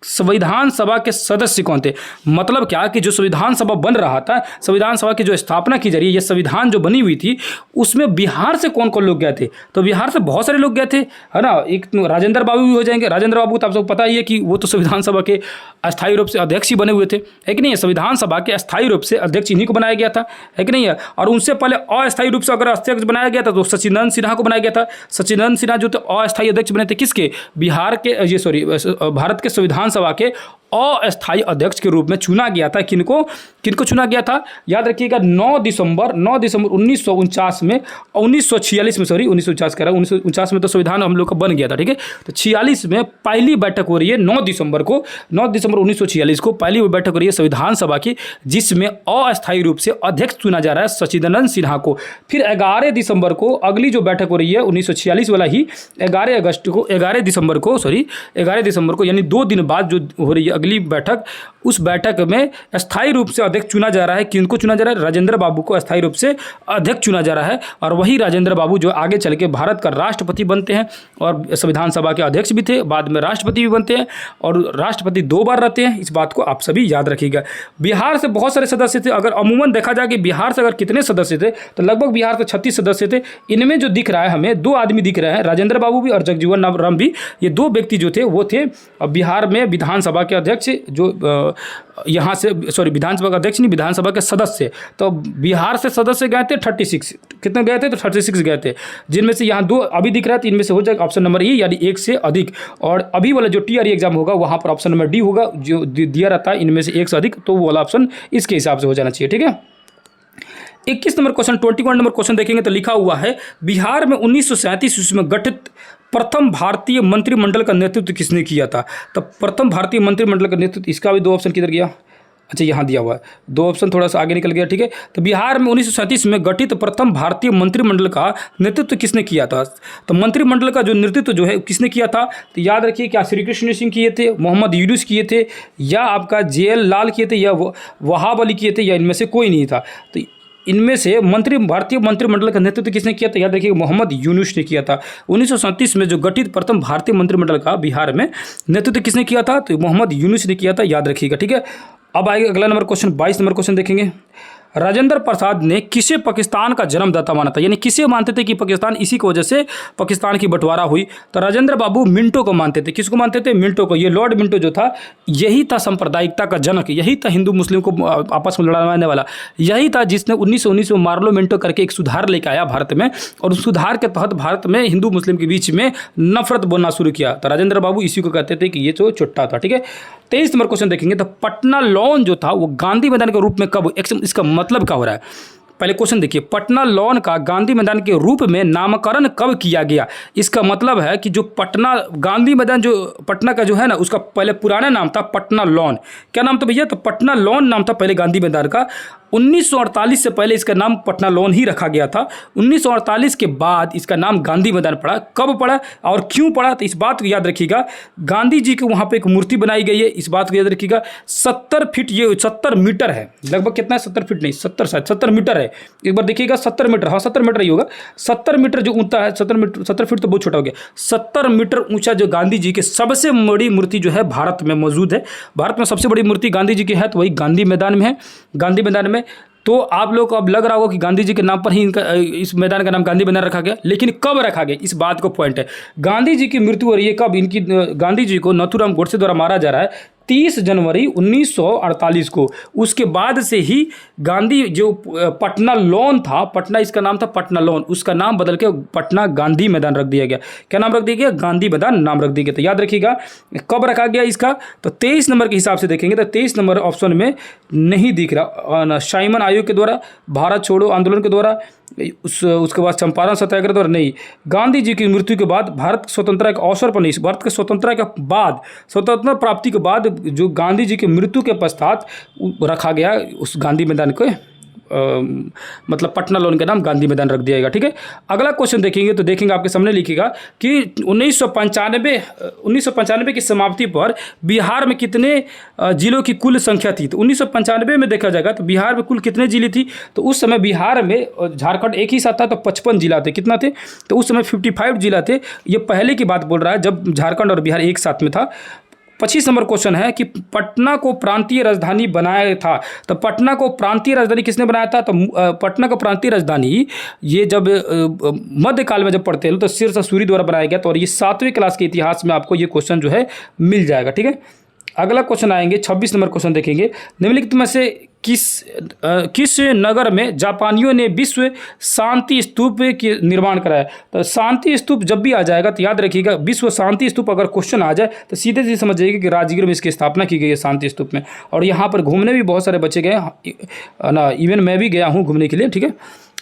संविधान सभा के सदस्य कौन थे? मतलब क्या कि जो संविधान सभा बन रहा था, संविधान सभा की जो स्थापना की जा रही है, ये संविधान जो बनी हुई थी, उसमें बिहार से कौन कौन लोग गए थे? तो बिहार से बहुत सारे लोग गए थे, है ना। एक राजेंद्र बाबू भी हो जाएंगे। राजेंद्र बाबू तो आप सबको पता ही है कि वो तो संविधान सभा के अस्थायी रूप से अध्यक्ष ही बने हुए थे, है कि नहीं है। संविधान सभा के अस्थायी रूप से अध्यक्ष इन्हीं को बनाया गया था, है कि नहीं है। और उनसे पहले अस्थायी रूप से अगर अध्यक्ष बनाया गया था तो सचिदानंद सिन्हा को बनाया गया था। सचिदानंद सिन्हा जो थे अस्थायी अध्यक्ष बने थे किसके? बिहार के, भारत के संविधान सभा के अस्थायी अध्यक्ष के रूप में चुना गया था। किनको चुना गया था? याद रखिएगा, 9 दिसंबर 1949 में, 1946 में, सॉरी 1949 कह रहा हूँ, 1949 में तो संविधान हम लोग का बन गया था। ठीक है, तो 46 में पहली बैठक हो रही है 9 दिसंबर 1946 को पहली बैठक हो रही है संविधान सभा की, जिसमें अस्थायी रूप से अध्यक्ष चुना जा रहा है सचिदानंद सिन्हा को। फिर 11 दिसंबर को अगली जो बैठक हो रही है 1946 वाला ही 11 दिसंबर को यानी 2 दिन बाद जो हो रही है अगली बैठक, उस बैठक में अस्थायी रूप से अध्यक्ष चुना जा रहा है। किनको चुना जा रहा है? राजेंद्र बाबू को अस्थायी रूप से अध्यक्ष चुना जा रहा है। और वही राजेंद्र बाबू जो आगे चल के भारत का राष्ट्रपति बनते हैं और संविधान सभा के अध्यक्ष भी थे, बाद में राष्ट्रपति भी बनते हैं और राष्ट्रपति 2 बार रहते हैं। इस बात को आप सभी याद रखिएगा। बिहार से बहुत सारे सदस्य थे। अगर अमूमन देखा जाए कि बिहार से अगर कितने सदस्य थे तो लगभग बिहार से 36 सदस्य थे। इनमें जो दिख रहा है हमें 2 आदमी दिख रहे हैं, राजेंद्र बाबू भी और जगजीवन राम भी। ये 2 व्यक्ति जो थे वो थे बिहार में विधानसभा के अध्यक्ष जो यहाँ से विधानसभा का अध्यक्ष नहीं, विधानसभा के सदस्य, तो बिहार से सदस्य गए थे 36। कितने गए थे? तो 36 गए थे, जिनमें से यहाँ 2 अभी दिख रहा है, तो इनमें से हो जाएगा ऑप्शन नंबर ई, यानी 1 से अधिक। और अभी वाला जो TRE एग्जाम होगा वहाँ पर ऑप्शन नंबर डी होगा, जो दिया रहता है इनमें से 1 से अधिक, तो वो वाला ऑप्शन इसके हिसाब से हो जाना चाहिए। ठीक है, 21 नंबर क्वेश्चन, 21 नंबर क्वेश्चन देखेंगे तो लिखा हुआ है, बिहार में 1937 ईस्वी में गठित प्रथम भारतीय मंत्रिमंडल का नेतृत्व किसने किया था? तो प्रथम भारतीय मंत्रिमंडल का नेतृत्व, इसका भी 2 ऑप्शन किधर गया? अच्छा, यहाँ दिया हुआ है, 2 ऑप्शन थोड़ा सा आगे निकल गया। ठीक है, तो बिहार में 1937 में गठित प्रथम भारतीय मंत्रिमंडल का नेतृत्व किसने किया था? तो मंत्रिमंडल का जो नेतृत्व जो है किसने किया था? तो याद रखिए, क्या श्री कृष्ण सिंह किए थे, मोहम्मद यूनुस किए थे, या आपका JL लाल किए थे, या वहाब अली किए थे, या इनमें से कोई नहीं था? तो इनमें से भारतीय मंत्रिमंडल का नेतृत्व किसने किया था? याद रखिए, मोहम्मद यूनुस ने किया था। 1937 में जो गठित प्रथम भारतीय मंत्रिमंडल का बिहार में नेतृत्व किसने किया था? तो मोहम्मद यूनुस ने किया था, याद रखिएगा। ठीक है, अब आएगा अगला नंबर क्वेश्चन, 22 नंबर क्वेश्चन देखेंगे। राजेंद्र प्रसाद ने किसे पाकिस्तान का जन्मदाता माना था? यानी किसे मानते थे कि पाकिस्तान इसी की वजह से पाकिस्तान की बंटवारा हुई? तो राजेंद्र बाबू मिंटो को मानते थे। किसको मानते थे? मिंटो को। ये लॉर्ड मिंटो जो था, यही था सांप्रदायिकता का जनक, यही था हिंदू मुस्लिम को आपस में लड़वाने वाला, यही था जिसने 1919 में मार्लो मिंटो करके एक सुधार लेकर आया भारत में, और उस सुधार के तहत भारत में हिंदू मुस्लिम के बीच में नफरत बोलना शुरू किया। तो राजेंद्र बाबू इसी को कहते थे कि ये जो चुट्टा था। ठीक है, 23 नंबर क्वेश्चन देखेंगे तो पटना लॉन जो था वो गांधी मैदान के रूप में कब, इसका मतलब क्या हो रहा है? पहले क्वेश्चन देखिए, पटना लॉन का गांधी मैदान के रूप में नामकरण कब किया गया? इसका मतलब है कि जो पटना गांधी मैदान जो पटना का जो है ना, उसका पहले पुराना नाम था पटना लॉन। क्या नाम था भैया? तो पटना लॉन नाम था पहले गांधी मैदान का। 1948 से पहले इसका नाम पटना लॉन ही रखा गया था। 1948 के बाद इसका नाम गांधी मैदान पड़ा। कब पड़ा और क्यों पड़ा? तो इस बात को याद रखिएगा, गांधी जी के वहाँ पे एक मूर्ति बनाई गई है, इस बात को याद रखिएगा। 70 फीट, ये 70 मीटर है लगभग, कितना है? 70 फीट नहीं, 70 शायद 70 मीटर है। एक बार देखिएगा, 70 मीटर, हाँ 70 मीटर ही होगा। 70 मीटर जो ऊंचा है, 70 मीटर, 70 फीट तो बहुत छोटा हो गया। 70 मीटर ऊंचा जो गांधी जी के सबसे बड़ी मूर्ति जो है भारत में मौजूद है। भारत में सबसे बड़ी मूर्ति गांधी जी की है, तो वही गांधी मैदान में है। गांधी मैदान में तो आप लोग को अब लग रहा होगा कि गांधी जी के नाम पर ही इनका इस मैदान का नाम गांधी मैदान रखा गया, लेकिन कब रखा गया इस बात को पॉइंट है। गांधी जी की मृत्यु हो रही है कब? इनकी गांधी जी को नथुराम गोडसे द्वारा मारा जा रहा है 30 जनवरी 1948 को। उसके बाद से ही गांधी जो पटना लॉन था, पटना इसका नाम था पटना लॉन, उसका नाम बदल के पटना गांधी मैदान रख दिया गया। क्या नाम रख दिया गया? गांधी मैदान नाम रख दिया गया। तो याद रखिएगा कब रखा गया इसका, तो 23 नंबर के हिसाब से देखेंगे तो 23 नंबर ऑप्शन में नहीं दिख रहा। साइमन आयोग के द्वारा, भारत छोड़ो आंदोलन के द्वारा, उसके बाद चंपारण सत्याग्रह द्वारा नहीं। गांधी जी की मृत्यु के बाद, भारत स्वतंत्रता के अवसर पर नहीं, भारत के स्वतंत्रता के बाद, स्वतंत्रता प्राप्ति के बाद जो गांधी जी की मृत्यु के पश्चात रखा गया उस गांधी मैदान को, मतलब पटना लॉन का नाम गांधी मैदान रख दिया गया। ठीक है, अगला क्वेश्चन देखेंगे तो देखेंगे आपके सामने लिखिएगा कि 1995 की समाप्ति पर बिहार में कितने जिलों की कुल संख्या थी? तो 1995 में देखा जाएगा तो बिहार में कुल कितने जिले थी? तो उस समय बिहार में झारखंड एक ही साथ था, तो 55 जिला थे। कितना थे? तो उस समय 55 जिला थे। ये पहले की बात बोल रहा है जब झारखंड और बिहार एक साथ में था। 25 नंबर क्वेश्चन है कि पटना को प्रांतीय राजधानी बनाया था। तो पटना को प्रांतीय राजधानी किसने बनाया था? तो पटना को प्रांतीय राजधानी ये जब मध्यकाल में जब पढ़ते हैं तो सिरसा सूरी द्वारा बनाया गया। तो और ये 7वीं क्लास के इतिहास में आपको ये क्वेश्चन जो है मिल जाएगा। ठीक है, अगला क्वेश्चन आएंगे 26 नंबर क्वेश्चन देखेंगे, निम्नलिखित में से किस नगर में जापानियों ने विश्व शांति स्तूप के निर्माण कराया? तो शांति स्तूप जब भी आ जाएगा तो याद रखिएगा, विश्व शांति स्तूप अगर क्वेश्चन आ जाए तो सीधे सीधे समझ जाइएगा कि राजगीर में इसकी स्थापना की गई है शांति स्तूप में। और यहाँ पर घूमने भी बहुत सारे बच्चे गए ना, इवन मैं भी गया हूँ घूमने के लिए। ठीक है,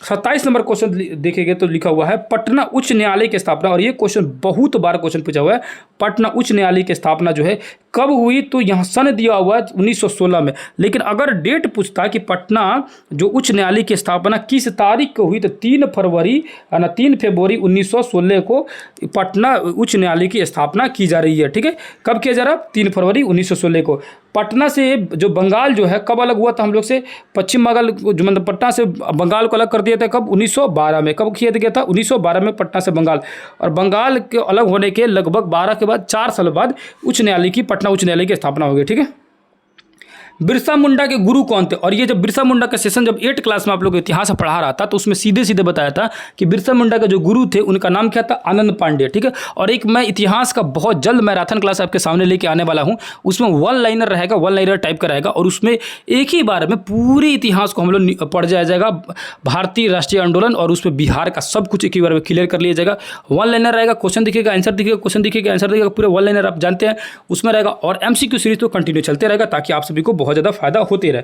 27 नंबर क्वेश्चन देखेंगे तो लिखा हुआ है पटना उच्च न्यायालय की स्थापना, और ये क्वेश्चन बहुत बार क्वेश्चन पूछा हुआ है। पटना उच्च न्यायालय की स्थापना जो है कब हुई? तो यहाँ सन दिया हुआ है 1916 में, लेकिन अगर डेट पूछता कि पटना जो उच्च न्यायालय की स्थापना किस तारीख को हुई तो 3 फरवरी 1916 को पटना उच्च न्यायालय की स्थापना की जा रही है। ठीक है, कब किया जा रहा है? 3 फरवरी 1916 को। पटना से जो बंगाल जो है कब अलग हुआ था हम लोग से? पश्चिम बंगाल जो मतलब पटना से बंगाल को अलग कर दिया था कब? 1912 में। कब किया गया था? 1912 में पटना से बंगाल। और बंगाल के अलग होने के लगभग 12 के बाद 4 साल बाद उच्च न्यायालय की, पटना उच्च न्यायालय की स्थापना हो गई। ठीक है, बिरसा मुंडा के गुरु कौन थे। और ये जब बिरसा मुंडा का सेशन जब 8 क्लास में आप लोग को इतिहास पढ़ा रहा था तो उसमें सीधे सीधे बताया था कि बिरसा मुंडा के जो गुरु थे उनका नाम क्या था, आनंद पांडे। ठीक है, और एक मैं इतिहास का बहुत जल्द मैराथन क्लास आपके सामने लेके आने वाला हूँ, उसमें वन लाइनर रहेगा, वन लाइनर टाइप का रहेगा, और उसमें एक ही बार में पूरे इतिहास को हम लोग पढ़ जाया जाएगा, भारतीय राष्ट्रीय आंदोलन और उसमें बिहार का सब कुछ एक ही बार में क्लियर कर लिया जाएगा। वन लाइनर रहेगा, क्वेश्चन दिखेगा, आंसर दिखेगा, क्वेश्चन दिखेगा, आंसर दिखेगा, पूरे वन लाइनर आप जानते हैं उसमें रहेगा। और एमसीक्यू सीरीज तो कंटिन्यू चलते रहेगा ताकि आप सभी को बहुत ज़्यादा फायदा होते रहे।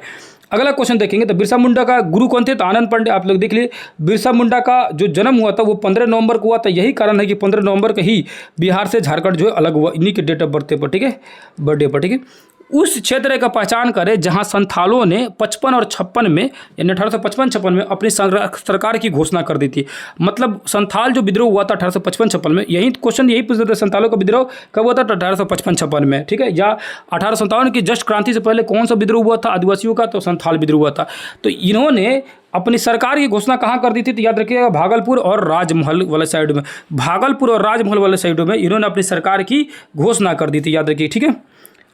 अगला क्वेश्चन देखेंगे तो बिरसा मुंडा का गुरु कौन थे, तो आनंद पांडे। आप लोग देख लिए बिरसा मुंडा का जो जन्म हुआ था वो 15 नवंबर को हुआ था। यही कारण है कि 15 नवंबर का ही बिहार से झारखंड जो है अलग हुआ, इन्हीं के डेट ऑफ बर्थ पर। ठीक है, बर्थडे पर। ठीक है, उस क्षेत्र का पहचान करें जहां संथालों ने 55 और 56 में, यानी 1855-56 में अपनी सरकार की घोषणा कर दी थी। मतलब संथाल जो विद्रोह हुआ था 1855-56 में, यही क्वेश्चन यही पूछते थे संथालों का विद्रोह कब हुआ था, 1855-56 में। ठीक है, या 1857 की जस्ट क्रांति से पहले कौन सा विद्रोह हुआ था आदिवासियों का, तो संथाल विद्रोह हुआ था। तो इन्होंने अपनी सरकार की घोषणा कहाँ कर दी थी, तो याद रखिएगा भागलपुर और राजमहल वाले साइड में, भागलपुर और राजमहल वाले साइडों में इन्होंने अपनी सरकार की घोषणा कर दी थी, याद रखिए। ठीक है,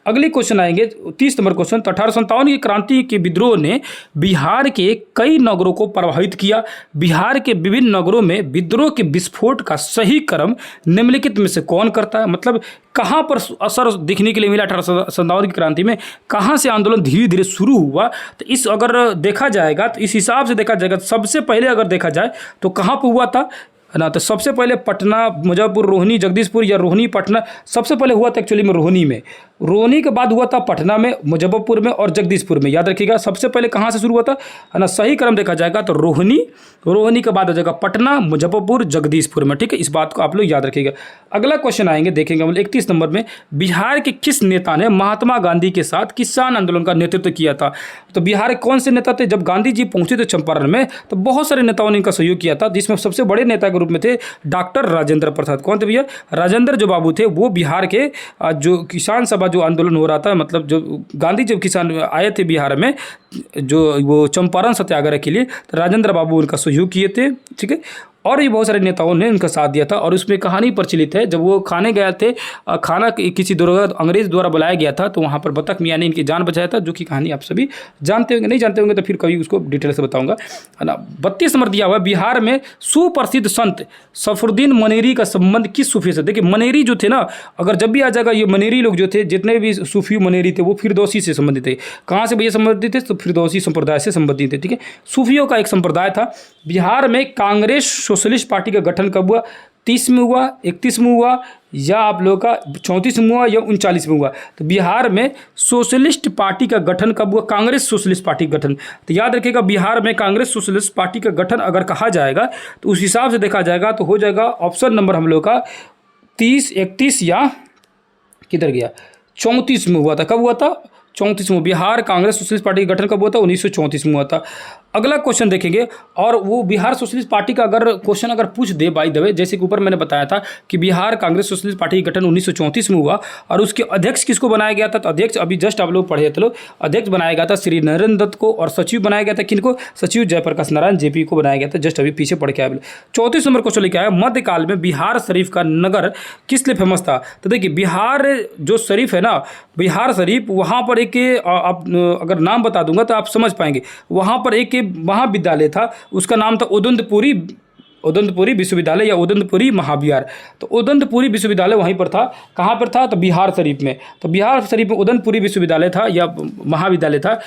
अगली क्वेश्चन आएंगे 30 नंबर क्वेश्चन। तो 1857 की क्रांति के विद्रोह ने बिहार के कई नगरों को प्रभावित किया। बिहार के विभिन्न नगरों में विद्रोह के विस्फोट का सही क्रम निम्नलिखित में से कौन करता है। मतलब कहाँ पर असर दिखने के लिए मिला 1857 की क्रांति में, कहाँ से आंदोलन धीरे धीरे शुरू हुआ। तो इस अगर देखा जाएगा तो इस हिसाब से देखा जाएगा, सबसे पहले अगर देखा जाए तो कहाँ पर हुआ था ना, तो सबसे पहले पटना, मुजफ्फरपुर, रोहिणी, जगदीशपुर या रोहिणी पटना, सबसे पहले हुआ था एक्चुअली में रोहिणी में। रोहिणी के बाद हुआ था पटना में, मुजफ्फरपुर में और जगदीशपुर में। याद रखिएगा सबसे पहले कहाँ से शुरू हुआ था, है ना, सही क्रम देखा जाएगा तो रोहिणी, रोहिणी के बाद हो जाएगा पटना, मुजफ्फरपुर, जगदीशपुर में। ठीक है, इस बात को आप लोग याद रखिएगा। अगला क्वेश्चन आएंगे, देखेंगे हम 31 नंबर में, बिहार के किस नेता ने महात्मा गांधी के साथ किसान आंदोलन का नेतृत्व किया था। तो बिहार के कौन से नेता थे, जब गांधी जी पहुंचे थे चंपारण में तो बहुत सारे नेताओं ने इनका सहयोग किया था, जिसमें सबसे बड़े नेता के रूप में थे डॉक्टर राजेंद्र प्रसाद। कौन थे भैया, राजेंद्र जो बाबू थे, वो बिहार के जो किसान सभा जो आंदोलन हो रहा था, मतलब जो गांधी जब किसान आए थे बिहार में जो वो चंपारण सत्याग्रह के लिए, तो राजेंद्र बाबू उनका सहयोग किए थे। ठीक है, और भी बहुत सारे नेताओं ने उनका साथ दिया था। और उसमें कहानी प्रचलित है, जब वो खाने गए थे, खाना किसी अंग्रेज द्वारा बुलाया गया था, तो वहाँ पर बतख मियाँ ने इनकी जान बचाया था, जो कि कहानी आप सभी जानते होंगे, नहीं जानते होंगे तो फिर कभी उसको डिटेल से बताऊंगा, है ना। 32 नंबर दिया हुआ, बिहार में सुप्रसिद्ध संत सफरुद्दीन मनेरी का संबंध किस सूफी से। देखिए मनेरी जो थे ना, अगर जब भी आ जाएगा ये मनेरी लोग जो थे, जितने भी सूफी मनेरी थे, वो फिरदौसी से संबंधित थे। कहाँ से भैया संबंधित थे, तो फिरदौसी संप्रदाय से संबंधित थे। ठीक है, सूफियों का एक संप्रदाय था। बिहार में कांग्रेस सोशलिस्ट पार्टी का गठन कब हुआ, 30 में हुआ, 31 में हुआ, या आप लोगों का 34 में हुआ या 39 में हुआ। तो बिहार में सोशलिस्ट पार्टी का गठन कब हुआ, कांग्रेस सोशलिस्ट पार्टी का गठन। तो याद रखिएगा बिहार में कांग्रेस सोशलिस्ट पार्टी का गठन अगर कहा जाएगा तो उस हिसाब से देखा जाएगा तो हो जाएगा ऑप्शन नंबर हम लोग का 30, 31 या किधर गया, 34 में हुआ था। कब हुआ था, 34 में। बिहार कांग्रेस सोशलिस्ट पार्टी का गठन कब हुआ था, 1934 में हुआ था। अगला क्वेश्चन देखेंगे, और वो बिहार सोशलिस्ट पार्टी का अगर क्वेश्चन अगर पूछ दे बाय द वे, जैसे कि ऊपर मैंने बताया था कि बिहार कांग्रेस सोशलिस्ट पार्टी का गठन 1934 में हुआ, और उसके अध्यक्ष किसको बनाया गया था, तो अध्यक्ष अभी जस्ट आप लोग पढ़े थे लोग, अध्यक्ष बनाया गया था श्री नरेंद्र दत्त को, और सचिव बनाया गया था किनको, सचिव जयप्रकाश नारायण जेपी को बनाया गया था। जस्ट अभी पीछे पढ़ के आए। 34 नंबर क्वेश्चन लेके आया, मध्यकाल में बिहार शरीफ का नगर किस लिए फेमस था। तो देखिए बिहार जो शरीफ है ना, बिहार शरीफ, वहाँ पर एक आप अगर नाम बता दूंगा तो आप समझ पाएंगे। वहाँ पर एक महाविद्यालय था, उसका नाम था उदंतपुरी विश्वविद्यालय या उदंतपुरी महाविहार। तो उदंतपुरी विश्वविद्यालय वहीं पर था। कहाँ पर था, तो बिहार शरीफ में। तो बिहार शरीफ में उदंतपुरी विश्वविद्यालय था या महाविद्यालय था।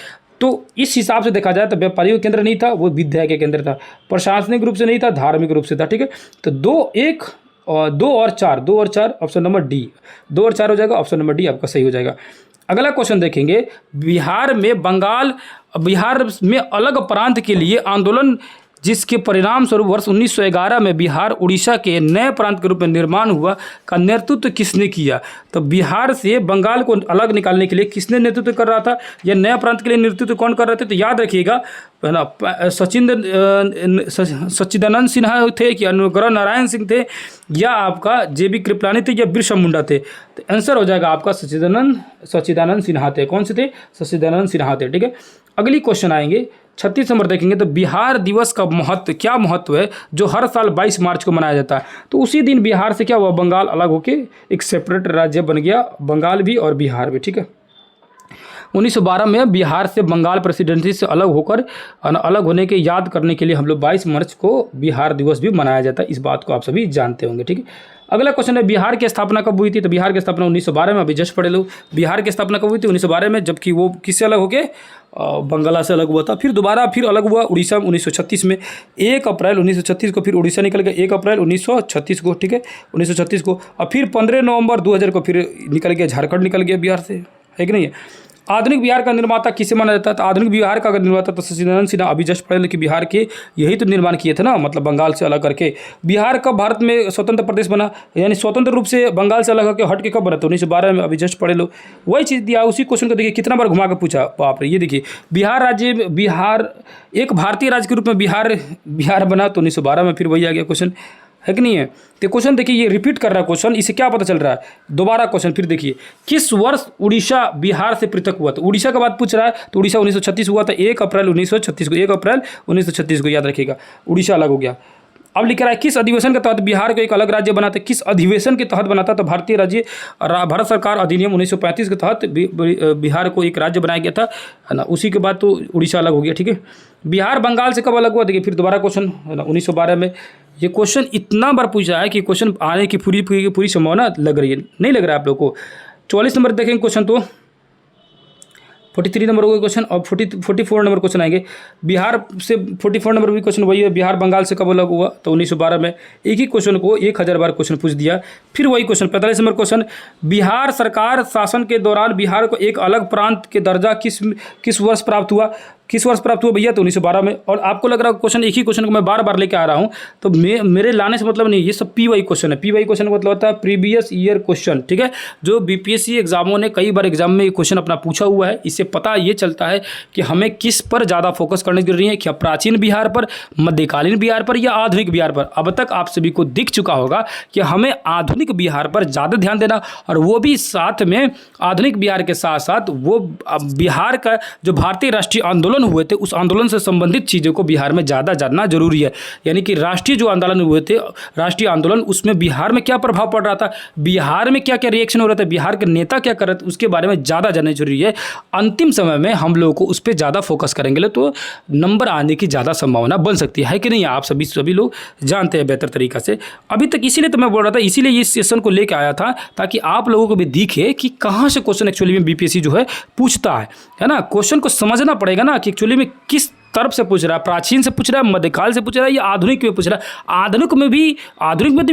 तो इस हिसाब से देखा जाए तो व्यापारियों का केंद्र नहीं था, वो विद्या के केंद्र था। प्रशासनिक रूप से नहीं था, धार्मिक रूप से था। ठीक है, तो 2 और 4 ऑप्शन नंबर डी, 2 और 4 हो जाएगा, ऑप्शन नंबर डी आपका सही हो जाएगा। अगला क्वेश्चन देखेंगे, बिहार में अलग प्रांत के लिए आंदोलन जिसके परिणाम स्वरूप वर्ष 1911 में बिहार उड़ीसा के नए प्रांत के रूप में निर्माण हुआ का नेतृत्व किसने किया। तो बिहार से बंगाल को अलग निकालने के लिए किसने नेतृत्व कर रहा था, या नया प्रांत के लिए नेतृत्व कौन कर रहे थे। तो याद रखिएगा है ना, सच्चिदानंद सिन्हा थे कि अनुग्रह नारायण सिंह थे, या आपका जेबी कृपलानी थे, या बिरसा मुंडा थे। तो आंसर हो जाएगा आपका सच्चिदानंद सिन्हा थे। कौन से थे, सच्चिदानंद सिन्हा थे। ठीक है, अगली क्वेश्चन आएंगे 36 नंबर देखेंगे, तो बिहार दिवस का महत्व, क्या महत्व है जो हर साल 22 मार्च को मनाया जाता है। तो उसी दिन बिहार से क्या हुआ, बंगाल अलग होके एक सेपरेट राज्य बन गया, बंगाल भी और बिहार भी। ठीक है, 1912 में बिहार से बंगाल प्रेसिडेंसी से अलग होने के याद करने के लिए हम लोग 22 मार्च को बिहार दिवस भी मनाया जाता है। इस बात को आप सभी जानते होंगे, ठीक है। अगला क्वेश्चन है, बिहार की स्थापना कब हुई थी? तो बिहार की स्थापना 1912 में, अभी जस्ट पढ़े लो। बिहार की स्थापना कब हुई थी? 1912 में, जबकि वो किससे अलग हो गए? बंगाला से अलग हुआ था। फिर दोबारा फिर अलग हुआ उड़ीसा 1936 में। 1 अप्रैल 1936 को फिर उड़ीसा निकल गया, 1 अप्रैल 1936 को, ठीक है, 1936 को। और फिर 15 नवंबर 2000 को फिर निकल गया, झारखंड निकल गया बिहार से, है कि नहीं है। आधुनिक बिहार का निर्माता किसे माना जाता है? तो आधुनिक बिहार का अगर निर्माता तो सचिदानंद सिन्हा, अभी जस्ट पढ़े कि बिहार के यही तो निर्माण किए थे ना, मतलब बंगाल से अलग करके। बिहार कब भारत में स्वतंत्र प्रदेश बना, यानी स्वतंत्र रूप से बंगाल से अलग होकर हट के कब बना? तो 1912 में, अभी जस्ट पढ़े लो। वही चीज़ दिया, उसी क्वेश्चन को देखिए कितना बार घुमा कर पूछा, बाप रे। ये देखिए, बिहार एक भारतीय राज्य के रूप में बिहार बना तो 1912 में, फिर वही आ गया क्वेश्चन, है कि नहीं है। तो क्वेश्चन देखिए, ये रिपीट कर रहा है क्वेश्चन, इससे क्या पता चल रहा है? दोबारा क्वेश्चन फिर देखिए, किस वर्ष उड़ीसा बिहार से पृथक हुआ? तो उड़ीसा का बात पूछ रहा है, तो उड़ीसा 1936 हुआ था, 1 अप्रैल 1936 को, 1 अप्रैल 1936 को, याद रखिएगा, उड़ीसा अलग हो गया। अब लिख रहा है, किस अधिवेशन के तहत बिहार को एक अलग राज्य बनाते? किस अधिवेशन के तहत बनाता? तो भारत सरकार अधिनियम 1935 के तहत बिहार को एक राज्य बनाया गया था, है ना। उसी के बाद तो उड़ीसा अलग हो गया, ठीक है। बिहार बंगाल से कब अलग हुआ? देखिए फिर दोबारा क्वेश्चन, है ना, 1912 में। ये क्वेश्चन इतना बार पूछा है कि क्वेश्चन आने की पूरी संभावना लग रही है, नहीं लग रहा है आप लोग को। 44 नंबर देखेंगे क्वेश्चन, तो 43 नंबर हो गया क्वेश्चन, और 44 नंबर क्वेश्चन आएंगे। बिहार से 44 नंबर भी क्वेश्चन वही है, बिहार बंगाल से कब अलग हुआ? तो 1912 में। एक ही क्वेश्चन को 1000 बार क्वेश्चन पूछ दिया। फिर वही क्वेश्चन 45 नंबर क्वेश्चन, बिहार सरकार शासन के दौरान बिहार को एक अलग प्रांत के दर्जा किस वर्ष प्राप्त हुआ? किस वर्ष प्राप्त हुआ भैया? तो 1912 में। और आपको लग रहा है क्वेश्चन, एक ही क्वेश्चन को मैं बार बार लेके आ रहा हूँ, तो मेरे लाने से मतलब नहीं, ये सब PY क्वेश्चन है। PY क्वेश्चन का मतलब होता है प्रीवियस ईयर क्वेश्चन, ठीक है, जो BPSC एग्जामों ने कई बार एग्जाम में ये क्वेश्चन अपना पूछा हुआ है। इससे पता ये चलता है कि हमें किस पर ज़्यादा फोकस करने की जरूरत है, क्या प्राचीन बिहार पर, मध्यकालीन बिहार पर, या आधुनिक बिहार पर। अब तक आप सभी को दिख चुका होगा कि हमें आधुनिक बिहार पर ज़्यादा ध्यान देना, और वो भी साथ में आधुनिक बिहार के साथ साथ वो बिहार का जो भारतीय राष्ट्रीय आंदोलन हुए थे, उस आंदोलन से संबंधित चीज़ों को बिहार में ज़्यादा जानना जरूरी है। यानी कि राष्ट्रीय जो आंदोलन हुए थे, राष्ट्रीय आंदोलन, उसमें बिहार में क्या प्रभाव पड़ रहा था, बिहार में क्या क्या रिएक्शन हो रहा था, बिहार के नेता क्या कर रहे थे, उसके बारे में ज़्यादा जानना जरूरी है। अंतिम समय में हम लोगों को उस पर ज़्यादा फोकस करेंगे तो नंबर आने की ज़्यादा संभावना बन सकती है कि नहीं। आप सभी लोग जानते हैं बेहतर तरीक़ा से। अभी तक इसीलिए तो मैं बोल रहा था, इसीलिए इस सेशन को लेकर आया था, ताकि आप लोगों को भी दिखे कि कहाँ से क्वेश्चन एक्चुअली में BPSC जो है पूछता है ना। क्वेश्चन को समझना पड़ेगा ना कि एक्चुअली में किस तरफ से पूछ रहा है, प्राचीन से पूछ रहा है, मध्यकाल से पूछ रहा है, या आधुनिक में पूछ रहा है। आधुनिक में भी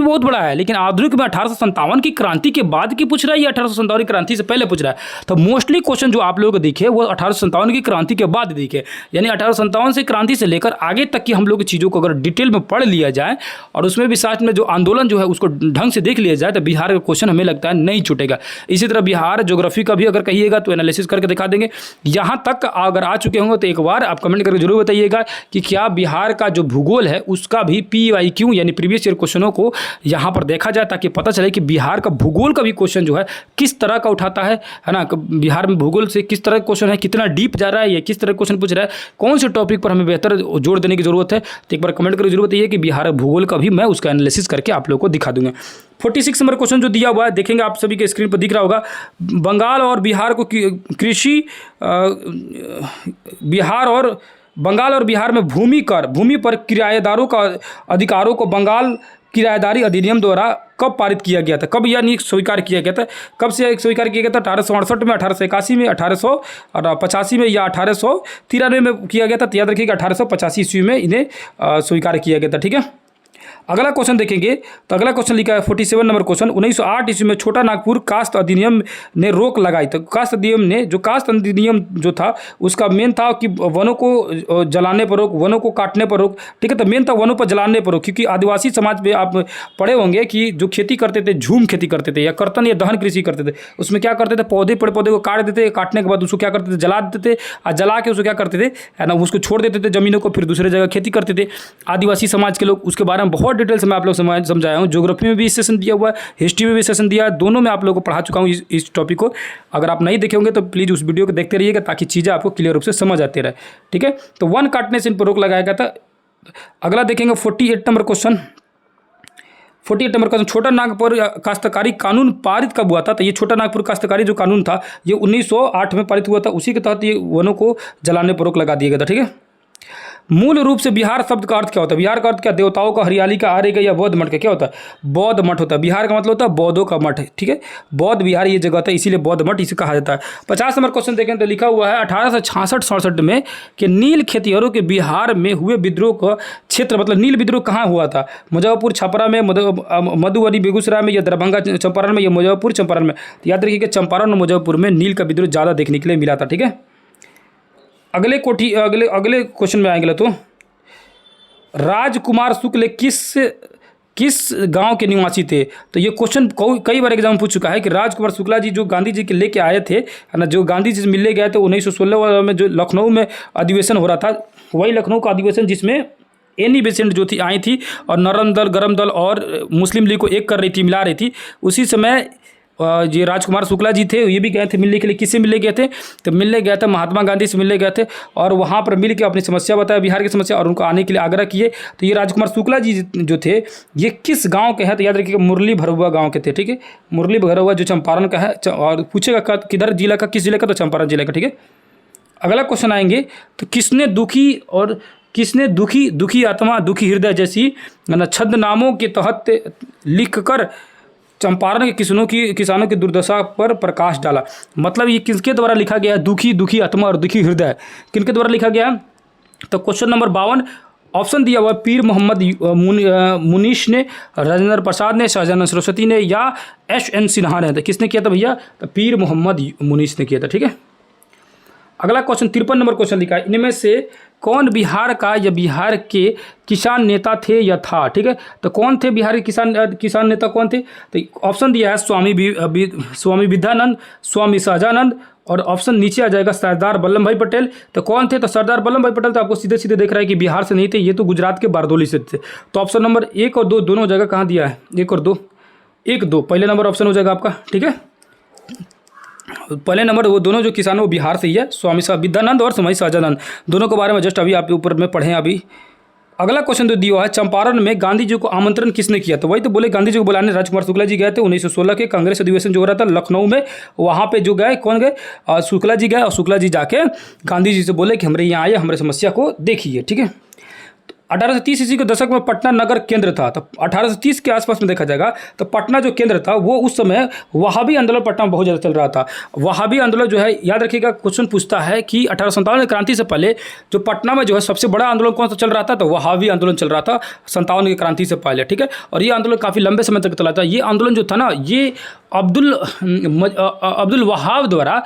बहुत बड़ा है, लेकिन आधुनिक में 1857 की क्रांति के बाद की पूछ रहा है या 1857 की क्रांति से पहले पूछ रहा है। तो मोस्टली क्वेश्चन जो आप लोगों को दिखे वो 1857 की क्रांति के बाद दिखे, यानी 1857 से क्रांति से लेकर आगे तक की हम लोग की चीज़ों को अगर डिटेल में पढ़ लिया जाए, और उसमें भी साथ में जो आंदोलन जो है उसको ढंग से देख लिया जाए, तो बिहार का क्वेश्चन हमें लगता है नहीं छूटेगा। इसी तरह बिहार ज्योग्राफी का भी अगर कहिएगा तो एनालिसिस करके दिखा देंगे। यहाँ तक अगर आ चुके होंगे तो एक बार आप कमेंट करके जरूर बताइएगा कि क्या बिहार का जो भूगोल है उसका भी PYQ यानी प्रीवियस ईयर क्वेश्चनों को यहाँ पर देखा जाए, ताकि पता चले कि बिहार का भूगोल का भी क्वेश्चन जो है किस तरह का उठाता है ना। बिहार में भूगोल से किस तरह का क्वेश्चन है, कितना डीप जा रहा है, या किस तरह क्वेश्चन पूछ रहा है, कौन से टॉपिक पर हमें बेहतर जोर देने की जरूरत है। तो एक बार कमेंट करके जरूर बताइए कि बिहार भूगोल का भी मैं उसका एनालिसिस करके आप लोगों को दिखा दूंगा। 46 नंबर क्वेश्चन जो दिया हुआ है देखेंगे, आप सभी के स्क्रीन पर दिख रहा होगा। बंगाल और बिहार में भूमि पर किराएदारों का अधिकारों को बंगाल किराएदारी अधिनियम द्वारा कब पारित किया गया था, कब यानी स्वीकार किया गया था, कब से स्वीकार किया गया था? 1868 में, 1881 में, 1885 में, या 1893 में किया गया था। तो याद रखिएगा 1885 ईस्वी में इन्हें स्वीकार किया गया था, ठीक है। अगला क्वेश्चन देखेंगे, तो अगला क्वेश्चन लिखा है 47 नंबर क्वेश्चन, 1908 ईस्वी में छोटा नागपुर कास्ट अधिनियम ने रोक लगाई। तो कास्ट अधिनियम जो था उसका मेन था कि वनों को जलाने पर रोक, वनों को काटने पर रोक, ठीक है। तो मेन था वनों पर जलाने पर रोक, क्योंकि आदिवासी समाज में आप पढ़े होंगे कि जो खेती करते थे, झूम खेती करते थे या कर्तन या दहन कृषि करते थे, उसमें क्या करते थे, पेड़ पौधे को काट देते, काटने के बाद उसको क्या करते थे, जला देते थे, और जला के उसको क्या करते थे, है ना, उसको छोड़ देते थे जमीनों को, फिर दूसरे जगह खेती करते थे आदिवासी समाज के लोग। उसके बारे में बहुत डिटेल से मैं आप लोग समझाया हूँ। ज्योग्राफी में भी सेशन दिया हुआ है, हिस्ट्री में भी सेशन दिया है, दोनों में आप लोगों को पढ़ा चुका हूँ इस टॉपिक को। अगर आप नहीं देखे होंगे तो प्लीज़ उस वीडियो को देखते रहिएगा, ताकि चीज़ें आपको क्लियर रूप से समझ आती रहे, ठीक है। तो वन काटने से इन पर रोक लगाया गया था। अगला देखेंगे 48 नंबर क्वेश्चन। 48 नंबर क्वेश्चन, छोटा नागपुर काश्तकारी कानून पारित कब हुआ था? तो ये छोटा नागपुर काश्तकारी जो कानून था ये 1908 में पारित हुआ था। उसी के तहत ये वनों को जलाने पर रोक लगा दिया गया था। ठीक है। मूल रूप से बिहार शब्द का अर्थ क्या होता है? बिहार का अर्थ क्या? देवताओं का, हरियाली का, आर्य का या बौद्ध मठ का? क्या होता है? बौद्ध मठ होता है। बिहार का मतलब होता है बौद्धों का मठ। ठीक है, बौद्ध बिहार ये जगह होता है, इसीलिए बौद्ध मठ इसे कहा जाता है। 50 नंबर क्वेश्चन देखें तो लिखा हुआ है 1866 में कि नील खेतिहरों के बिहार में हुए विद्रोह का क्षेत्र, मतलब नील विद्रोह कहाँ हुआ था? मुजफ्फरपुर, छपरा में, मधुबनी, बेगूसराय में, या दरभंगा चंपारण में, या मुजफ्फरपुर चंपारण में? तो याद रखिए कि चंपारण और मुजफ्फरपुर में नील का विद्रोह ज़्यादा देखने के लिए मिला था। ठीक है। अगले क्वेश्चन में आएंगे तो राजकुमार शुक्ल किस गांव के निवासी थे? तो ये क्वेश्चन कई बार एग्जाम पूछ चुका है कि राजकुमार शुक्ला जी जो गांधी जी के लेके आए थे, है ना, जो गांधी जी से मिलने गए थे 1916 में, जो लखनऊ में अधिवेशन हो रहा था, वही लखनऊ का अधिवेशन जिसमें एनी बेसेंट जो थी आई थी और नरम दल, गरम दल और मुस्लिम लीग को एक कर रही थी, मिला रही थी। उसी समय ये राजकुमार शुक्ला जी थे, ये भी गए थे मिलने के लिए। किससे मिलने गए थे? तो मिलने गए थे महात्मा गांधी से मिलने गए थे, और वहाँ पर मिल के अपनी समस्या बताया, बिहार की समस्या, और उनको आने के लिए आग्रह किए। तो ये राजकुमार शुक्ला जी जो थे ये किस गांव के हैं? तो याद रखिएगा मुरली भरुआ गांव के थे। ठीक है, मुरली भरुआ जो चंपारण का है, और पूछेगा किधर जिला का, किस जिले का? तो चंपारण जिले का। ठीक है। अगला क्वेश्चन आएंगे तो किसने दुखी आत्मा, दुखी हृदय जैसी छद्मनामों के तहत लिखकर चंपारण के किसानों की दुर्दशा पर प्रकाश डाला? मतलब ये किसके द्वारा लिखा गया है? दुखी आत्मा और दुखी हृदय किनके द्वारा लिखा गया? तो क्वेश्चन नंबर 52 ऑप्शन दिया हुआ पीर मोहम्मद मुनीश ने, राजेंद्र प्रसाद ने, शाहजानंद सरस्वती ने, या SN सिन्हा ने? तो किसने किया था भैया? तो पीर मोहम्मद मुनीश ने किया था। ठीक है। अगला क्वेश्चन 53 नंबर क्वेश्चन लिखा है, इनमें से कौन बिहार का या बिहार के किसान नेता थे या था? ठीक है, तो कौन थे बिहार के किसान नेता कौन थे? तो ऑप्शन दिया है स्वामी विद्यानंद, स्वामी सहजानंद, और ऑप्शन नीचे आ जाएगा सरदार वल्लभ भाई पटेल। तो कौन थे? तो सरदार वल्लभ भाई पटेल तो आपको सीधे सीधे देख रहा है कि बिहार से नहीं थे, ये तो गुजरात के बारदोली से थे। तो ऑप्शन नंबर 1 और 2 दोनों जगह कहाँ दिया है? 1 और 2, 1 2 पहले नंबर ऑप्शन हो जाएगा आपका। ठीक है, पहले नंबर वो दोनों जो किसान वो बिहार से ही है, स्वामी विद्यानंद और स्वामी सहजानंद, दोनों के बारे में जस्ट अभी आप ऊपर में पढ़े अभी। अगला क्वेश्चन जो दिया है, चंपारण में गांधी जी को आमंत्रण किसने किया? तो वही तो बोले गांधी जी को बुलाने राजकुमार शुक्ला जी गए थे 1916 के कांग्रेस अधिवेशन जो हो रहा था लखनऊ में, वहाँ पे जो गए, कौन गए? शुक्ला जी गए, और शुक्ला जी जाके गांधी जी से बोले कि हमारे यहाँ आइए, हमारे समस्या को देखिए। ठीक है। 1830 ईस्वी के दशक में पटना नगर केंद्र था। तो 1830 के आसपास में देखा जाएगा तो पटना जो केंद्र था वो उस समय वहाबी आंदोलन पटना में बहुत ज़्यादा चल रहा था। वहाबी आंदोलन जो है, याद रखिएगा क्वेश्चन पूछता है कि 1857 की क्रांति से पहले जो पटना में जो है सबसे बड़ा आंदोलन कौन सा चल रहा था? तो वहाबी आंदोलन चल रहा था 57 की क्रांति से पहले। ठीक है, और ये आंदोलन काफ़ी लंबे समय तक चला था। ये आंदोलन जो था ना, ये अब्दुल वहाब द्वारा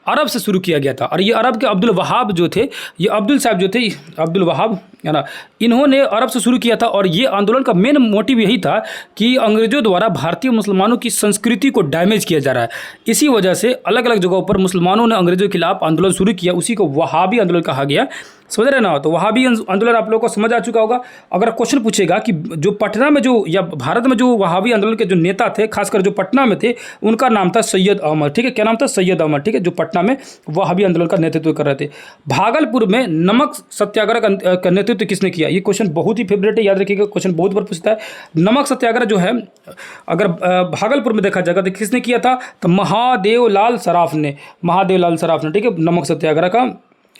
अरब से शुरू किया गया था। और ये अरब के अब्दुल वहाब जो थे, ये अब्दुल साहब जो थे, अब्दुल वहाब है ना, इन्होंने अरब से शुरू किया था। और ये आंदोलन का मेन मोटिव यही था कि अंग्रेजों द्वारा भारतीय मुसलमानों की संस्कृति को डैमेज किया जा रहा है। इसी वजह से अलग अलग जगहों पर मुसलमानों ने अंग्रेजों के खिलाफ आंदोलन शुरू किया, उसी को वहाबी आंदोलन कहा गया। समझ रहे ना? तो वहाबी आंदोलन आप लोगों को समझ आ चुका होगा। अगर क्वेश्चन पूछेगा कि जो पटना में जो या भारत में जो वहाबी आंदोलन के जो नेता थे, खासकर जो पटना में थे, उनका नाम था सैयद अहमद। ठीक है, क्या नाम था? सैयद अहमद। ठीक है, जो पटना में वहाबी आंदोलन का नेतृत्व कर रहे थे। भागलपुर में नमक सत्याग्रह का नेतृत्व किसने किया? ये क्वेश्चन बहुत ही फेवरेट है, याद रखिएगा, क्वेश्चन बहुत बार पूछता है। नमक सत्याग्रह जो है अगर भागलपुर में देखा जाएगा तो किसने किया था? तो महादेव लाल सराफ ने, ठीक है, नमक सत्याग्रह का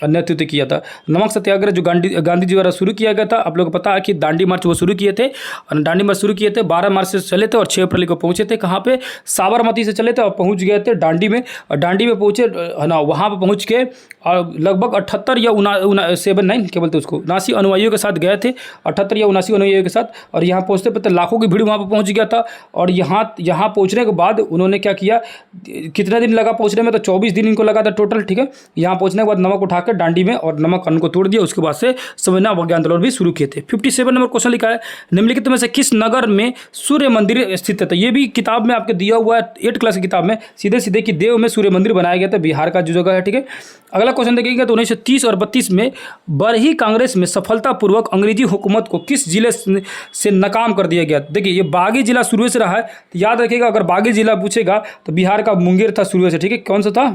नेतृत्व किया था। नमक सत्याग्रह जो गांधी जी द्वारा शुरू किया गया था। आप लोगों को पता है कि दांडी मार्च वो शुरू किए थे, और दांडी मार्च शुरू किए थे 12 मार्च से चले थे और 6 अप्रैल को पहुंचे थे। कहाँ पे? साबरमती से चले थे और पहुंच गए थे दांडी में, और दांडी में पहुंचे है ना, वहाँ पर पहुँच के और लगभग 78 या 79 क्या बोलते उसको 79 अनुयायियों के साथ गए थे, 78 या 79 अनुयायियों के साथ। और यहाँ पहुँचते पहले लाखों की भीड़ वहाँ पर पहुँच गया था। और यहाँ पहुँचने के बाद उन्होंने क्या किया, कितना दिन लगा पहुँचने में? तो 24 दिन इनको लगा था टोटल। ठीक है, यहाँ पहुँचने के बाद नमक उठाकर दांडी में और नमक कानून को तोड़ दिया। उसके बाद से संविधान अवज्ञा आंदोलन भी शुरू किए थे। 57 नंबर क्वेश्चन लिखा है, निम्नलिखित में से किस नगर में सूर्य मंदिर स्थित है? तो ये भी किताब में आपके दिया हुआ है 8 क्लास की किताब में सीधे सीधे कि देव में सूर्य मंदिर बनाया गया था, बिहार का जो जगह है। ठीक है, अगला क्वेश्चन देखेंगे तो 1930 और 32 में बरही कांग्रेस में सफलतापूर्वक अंग्रेजी हुकूमत को किस जिले से नाकाम कर दिया गया? देखिए, ये बागी जिला शुरू से रहा है, तो याद रखिएगा अगर बागी जिला पूछेगा तो बिहार का मुंगेर था शुरू से। ठीक है, कौन सा था?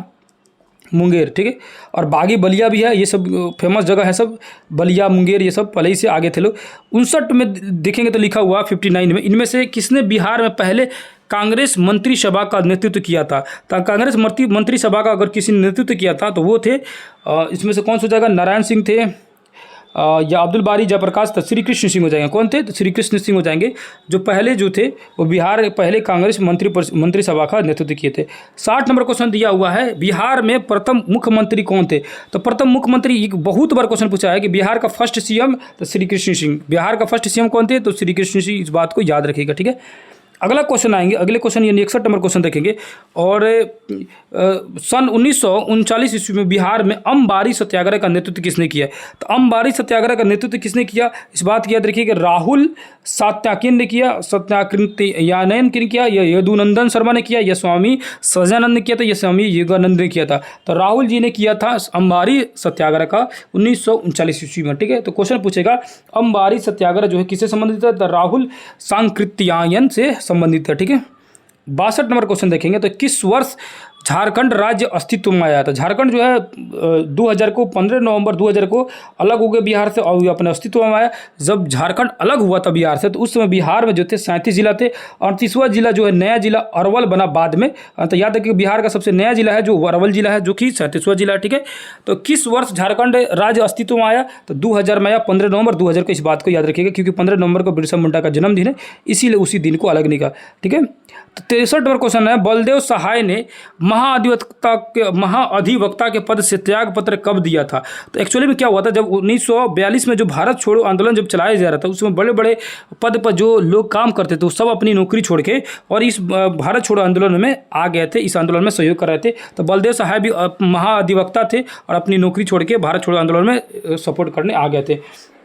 मुंगेर, ठीक है। और बागी बलिया भी है, ये सब फेमस जगह है सब, बलिया मुंगेर ये सब पहले ही से आगे थे लोग। 59 में देखेंगे तो लिखा हुआ 59 में, इनमें से किसने बिहार में पहले कांग्रेस मंत्रिसभा का नेतृत्व किया था? तो कांग्रेस मंत्रिसभा का अगर किसी ने नेतृत्व किया था तो वो थे इसमें से कौन सा हो जाएगा? नारायण सिंह थे या अब्दुल बारी जयप्रकाश था, श्री कृष्ण सिंह हो जाएंगे। कौन थे? तो श्री कृष्ण सिंह हो जाएंगे, जो पहले जो थे वो बिहार पहले कांग्रेस मंत्रिसभा का नेतृत्व किए थे। 60 नंबर क्वेश्चन दिया हुआ है, बिहार में प्रथम मुख्यमंत्री कौन थे? तो प्रथम मुख्यमंत्री, एक बहुत बार क्वेश्चन पूछा है कि बिहार का फर्स्ट सीएम, तो श्री कृष्ण सिंह। बिहार का फर्स्ट सीएम कौन थे? तो श्री कृष्ण सिंह, इस बात को याद रखिएगा, ठीक है। अगला क्वेश्चन आएंगे, अगले क्वेश्चन यानी 61 नंबर क्वेश्चन देखेंगे। और सन 1939 ईस्वी में बिहार में अम्बारी सत्याग्रह का नेतृत्व किसने किया? तो अम्बारी सत्याग्रह का नेतृत्व किसने किया, इस बात की याद रखिए कि राहुल सात्याकिन ने किया, सत्याग्रयानयन ने किया, या यदुनंदन शर्मा ने किया, या स्वामी सजानंद ने किया था, या स्वामी योगानंद ने किया था। तो राहुल जी ने किया था अम्बारी सत्याग्रह का 1939 ईस्वी में, ठीक है। तो क्वेश्चन पूछेगा अम्बारी सत्याग्रह जो है किससे संबंधित है? तो राहुल सांकृत्यायन से संबंधित है, ठीक है। 62 नंबर क्वेश्चन देखेंगे तो किस वर्ष झारखंड राज्य अस्तित्व में आया था? झारखंड जो है 2000 को 15 नवंबर 2000 को अलग हो गए बिहार से और अपने अस्तित्व में आया। जब झारखंड अलग हुआ था बिहार से तो उस समय बिहार में जो थे 37 जिला थे। 38वां जिला जो है नया जिला अरवल बना बाद में। तो याद रखिए बिहार का सबसे नया जिला है जो अरवल जिला है, जो कि 37वां जिला है, ठीक है। तो किस वर्ष झारखंड राज्य अस्तित्व में आया? तो 2000 में आया, 15 नवंबर 2000 को। इस बात को याद रखिएगा क्योंकि 15 नवंबर को बिरसा मुंडा का जन्मदिन है, इसीलिए उसी दिन को अलग निकाला, ठीक है। तो 63 नंबर क्वेश्चन है, बलदेव सहाय ने महाअधिवक्ता के पद से त्याग पत्र कब दिया था? तो एक्चुअली में क्या हुआ था, जब 1942 में जो भारत छोड़ो आंदोलन जब चलाया जा रहा था उसमें बड़े बड़े पद पर जो लोग काम करते थे वो सब अपनी नौकरी छोड़ के और इस भारत छोड़ो आंदोलन में आ गए थे, इस आंदोलन में सहयोग कर रहे थे। तो बलदेव सहाय भी महाअधिवक्ता थे और अपनी नौकरी छोड़ के भारत छोड़ो आंदोलन में सपोर्ट करने आ गए थे,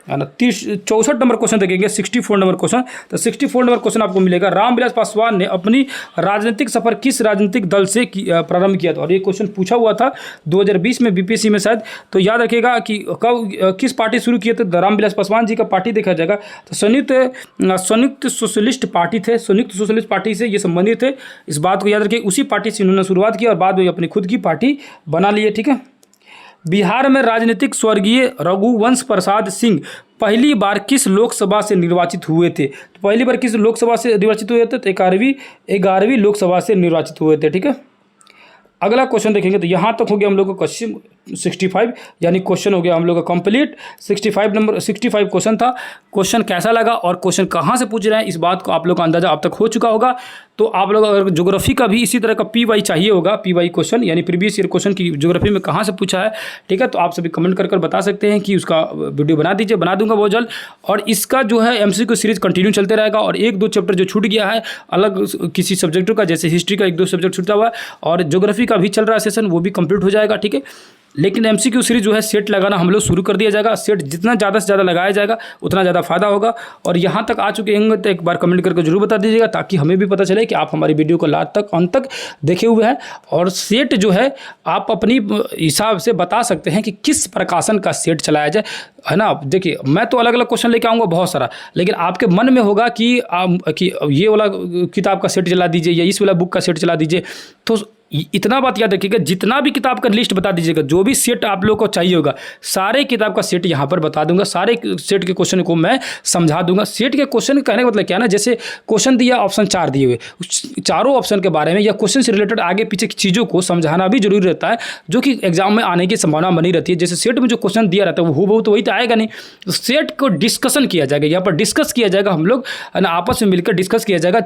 है ना। 64 नंबर क्वेश्चन देखेंगे, 64 नंबर क्वेश्चन। तो 64 नंबर क्वेश्चन आपको मिलेगा, रामविलास पासवान ने अपनी राजनीतिक सफर किस राजनीतिक दल से प्रारंभ किया था? और ये क्वेश्चन पूछा हुआ था 2020 में बीपीएससी में शायद। तो याद रखिएगा कि कब किस पार्टी शुरू किए थे? रामविलास पासवान जी का पार्टी देखा जाएगा तो संयुक्त सोशलिस्ट पार्टी थे, संयुक्त सोशलिस्ट पार्टी से ये संबंधित थे, इस बात को याद रखिए। उसी पार्टी से इन्होंने शुरुआत की और बाद में अपनी खुद की पार्टी बना लिए, ठीक है। बिहार में राजनीतिक स्वर्गीय रघुवंश प्रसाद सिंह पहली बार किस लोकसभा से निर्वाचित हुए थे? तो पहली बार किस लोकसभा से निर्वाचित हुए थे? तो 11वीं लोकसभा से निर्वाचित हुए थे, ठीक है। अगला क्वेश्चन देखेंगे तो यहाँ तक हो गया हम लोग का क्वेश्चन 65, यानी क्वेश्चन हो गया हम लोग का कंप्लीट। 65 क्वेश्चन था। क्वेश्चन कैसा लगा और क्वेश्चन कहाँ से पूछ रहे हैं इस बात को आप लोग का अंदाजा अब तक हो चुका होगा। तो आप लोग अगर ज्योग्राफी का भी इसी तरह का पीवाई चाहिए होगा, पीवाई क्वेश्चन यानी प्रीवियस ईयर क्वेश्चन की ज्योग्राफी में कहाँ से पूछा है, ठीक है, तो आप सभी कमेंट कर बता सकते हैं कि उसका वीडियो बना दीजिए, बना दूंगा बहुत जल्द। और इसका जो है एमसीक्यू सीरीज कंटिन्यू चलते रहेगा और 1-2 चैप्टर जो छूट गया है अलग किसी सब्जेक्टों का, जैसे हिस्ट्री का 1-2 सब्जेक्ट छूटा हुआ है और ज्योग्राफी का भी चल रहा है सेशन, वो भी कंप्लीट हो जाएगा, ठीक है। लेकिन एमसीक्यू सीरीज जो है सेट लगाना हम लोग शुरू कर दिया जाएगा। सेट जितना ज़्यादा से ज़्यादा लगाया जाएगा उतना ज़्यादा फायदा होगा। और यहाँ तक आ चुके होंगे तो एक बार कमेंट करके जरूर बता दीजिएगा ताकि हमें भी पता चले कि आप हमारी वीडियो को लास्ट तक अंत तक देखे हुए हैं। और सेट जो है आप अपनी हिसाब से बता सकते हैं कि किस प्रकाशन का सेट चलाया जाए, है ना। देखिए मैं तो अलग अलग क्वेश्चन लेके आऊँगा बहुत सारा, लेकिन आपके मन में होगा कि ये वाला किताब का सेट चला दीजिए या इस वाला बुक का सेट चला दीजिए। तो इतना बात याद रखिएगा, जितना भी किताब का लिस्ट बता दीजिएगा, जो भी सेट आप लोग को चाहिए होगा सारे किताब का सेट यहाँ पर बता दूंगा, सारे सेट के क्वेश्चन को मैं समझा दूंगा। सेट के क्वेश्चन कहने का मतलब क्या है ना, जैसे क्वेश्चन दिया ऑप्शन 4 दिए हुए, चारों ऑप्शन के बारे में या क्वेश्चन से रिलेटेड आगे पीछे की चीज़ों को समझाना भी जरूरी रहता है, जो कि एग्जाम में आने की संभावना बनी रहती है। जैसे सेट में जो क्वेश्चन दिया रहता है वो हूबहू तो वही तो आएगा नहीं, तो सेट को डिस्कशन किया जाएगा, यहाँ पर डिस्कस किया जाएगा, हम लोग है ना आपस में मिलकर डिस्कस किया जाएगा।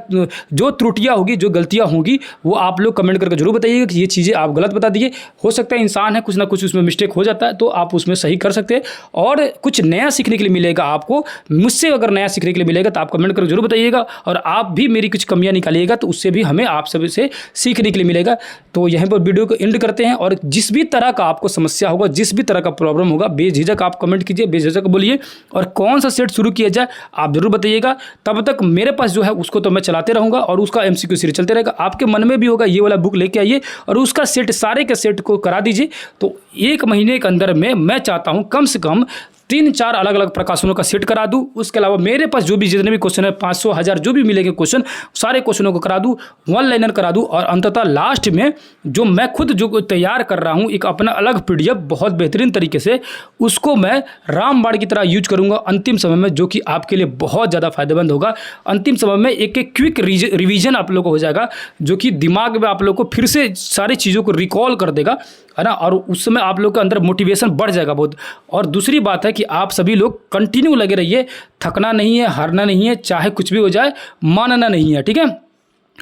जो त्रुटियाँ होगी, जो गलतियाँ होंगी वो आप लोग कमेंट करके जरूर बताइएगा कि ये चीज़ें आप गलत बता दीजिए। हो सकता है इंसान है, कुछ ना कुछ उसमें मिस्टेक हो जाता है, तो आप उसमें सही कर सकते हैं और कुछ नया सीखने के लिए मिलेगा आपको। मुझसे अगर नया सीखने के लिए मिलेगा तो आप कमेंट करके जरूर बताइएगा और आप भी मेरी कुछ कमियां निकालिएगा तो उससे भी हमें आप सभी से सीखने के लिए मिलेगा। तो यहीं पर वीडियो को एंड करते हैं और जिस भी तरह का आपको समस्या होगा, जिस भी तरह का प्रॉब्लम होगा, बेझिझक आप कमेंट कीजिए, बेझिझक बोलिए और कौन सा सेट शुरू किया जाए आप जरूर बताइएगा। तब तक मेरे पास जो है उसको तो मैं चलाते रहूँगा और उसका MCQ सीरीज चलते रहेगा। आपके मन में भी होगा ये वाला बुक लेके आइए और उसका सेट सारे के सेट को करा दीजिए। तो 1 महीने के अंदर में मैं चाहता हूं कम से कम 3-4 अलग अलग प्रकाशनों का सेट करा दूँ। उसके अलावा मेरे पास जो भी जितने भी क्वेश्चन है 500 1000 जो भी मिलेंगे क्वेश्चन, सारे क्वेश्चनों को करा दूँ, वन लाइनर करा दूँ। और अंततः लास्ट में जो मैं खुद जो तैयार कर रहा हूँ एक अपना अलग PDF बहुत बेहतरीन तरीके से, उसको मैं रामबाण की तरह यूज करूँगा अंतिम समय में, जो कि आपके लिए बहुत ज़्यादा फायदेमंद होगा। अंतिम समय में एक एक क्विक रिवीजन आप लोग को हो जाएगा, जो कि दिमाग में आप लोग को फिर से सारी चीज़ों को रिकॉल कर देगा, है ना। और उस समय आप लोग के अंदर मोटिवेशन बढ़ जाएगा बहुत। और दूसरी बात है कि आप सभी लोग कंटिन्यू लगे रहिए, थकना नहीं है, हारना नहीं है, चाहे कुछ भी हो जाए मानना नहीं है, ठीक है।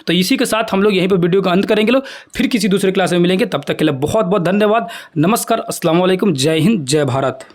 तो इसी के साथ हम लोग यहीं पर वीडियो का अंत करेंगे लोग, फिर किसी दूसरे क्लास में मिलेंगे। तब तक के लिए बहुत बहुत धन्यवाद। नमस्कार, अस्सलाम वालेकुम, जय हिंद, जय भारत।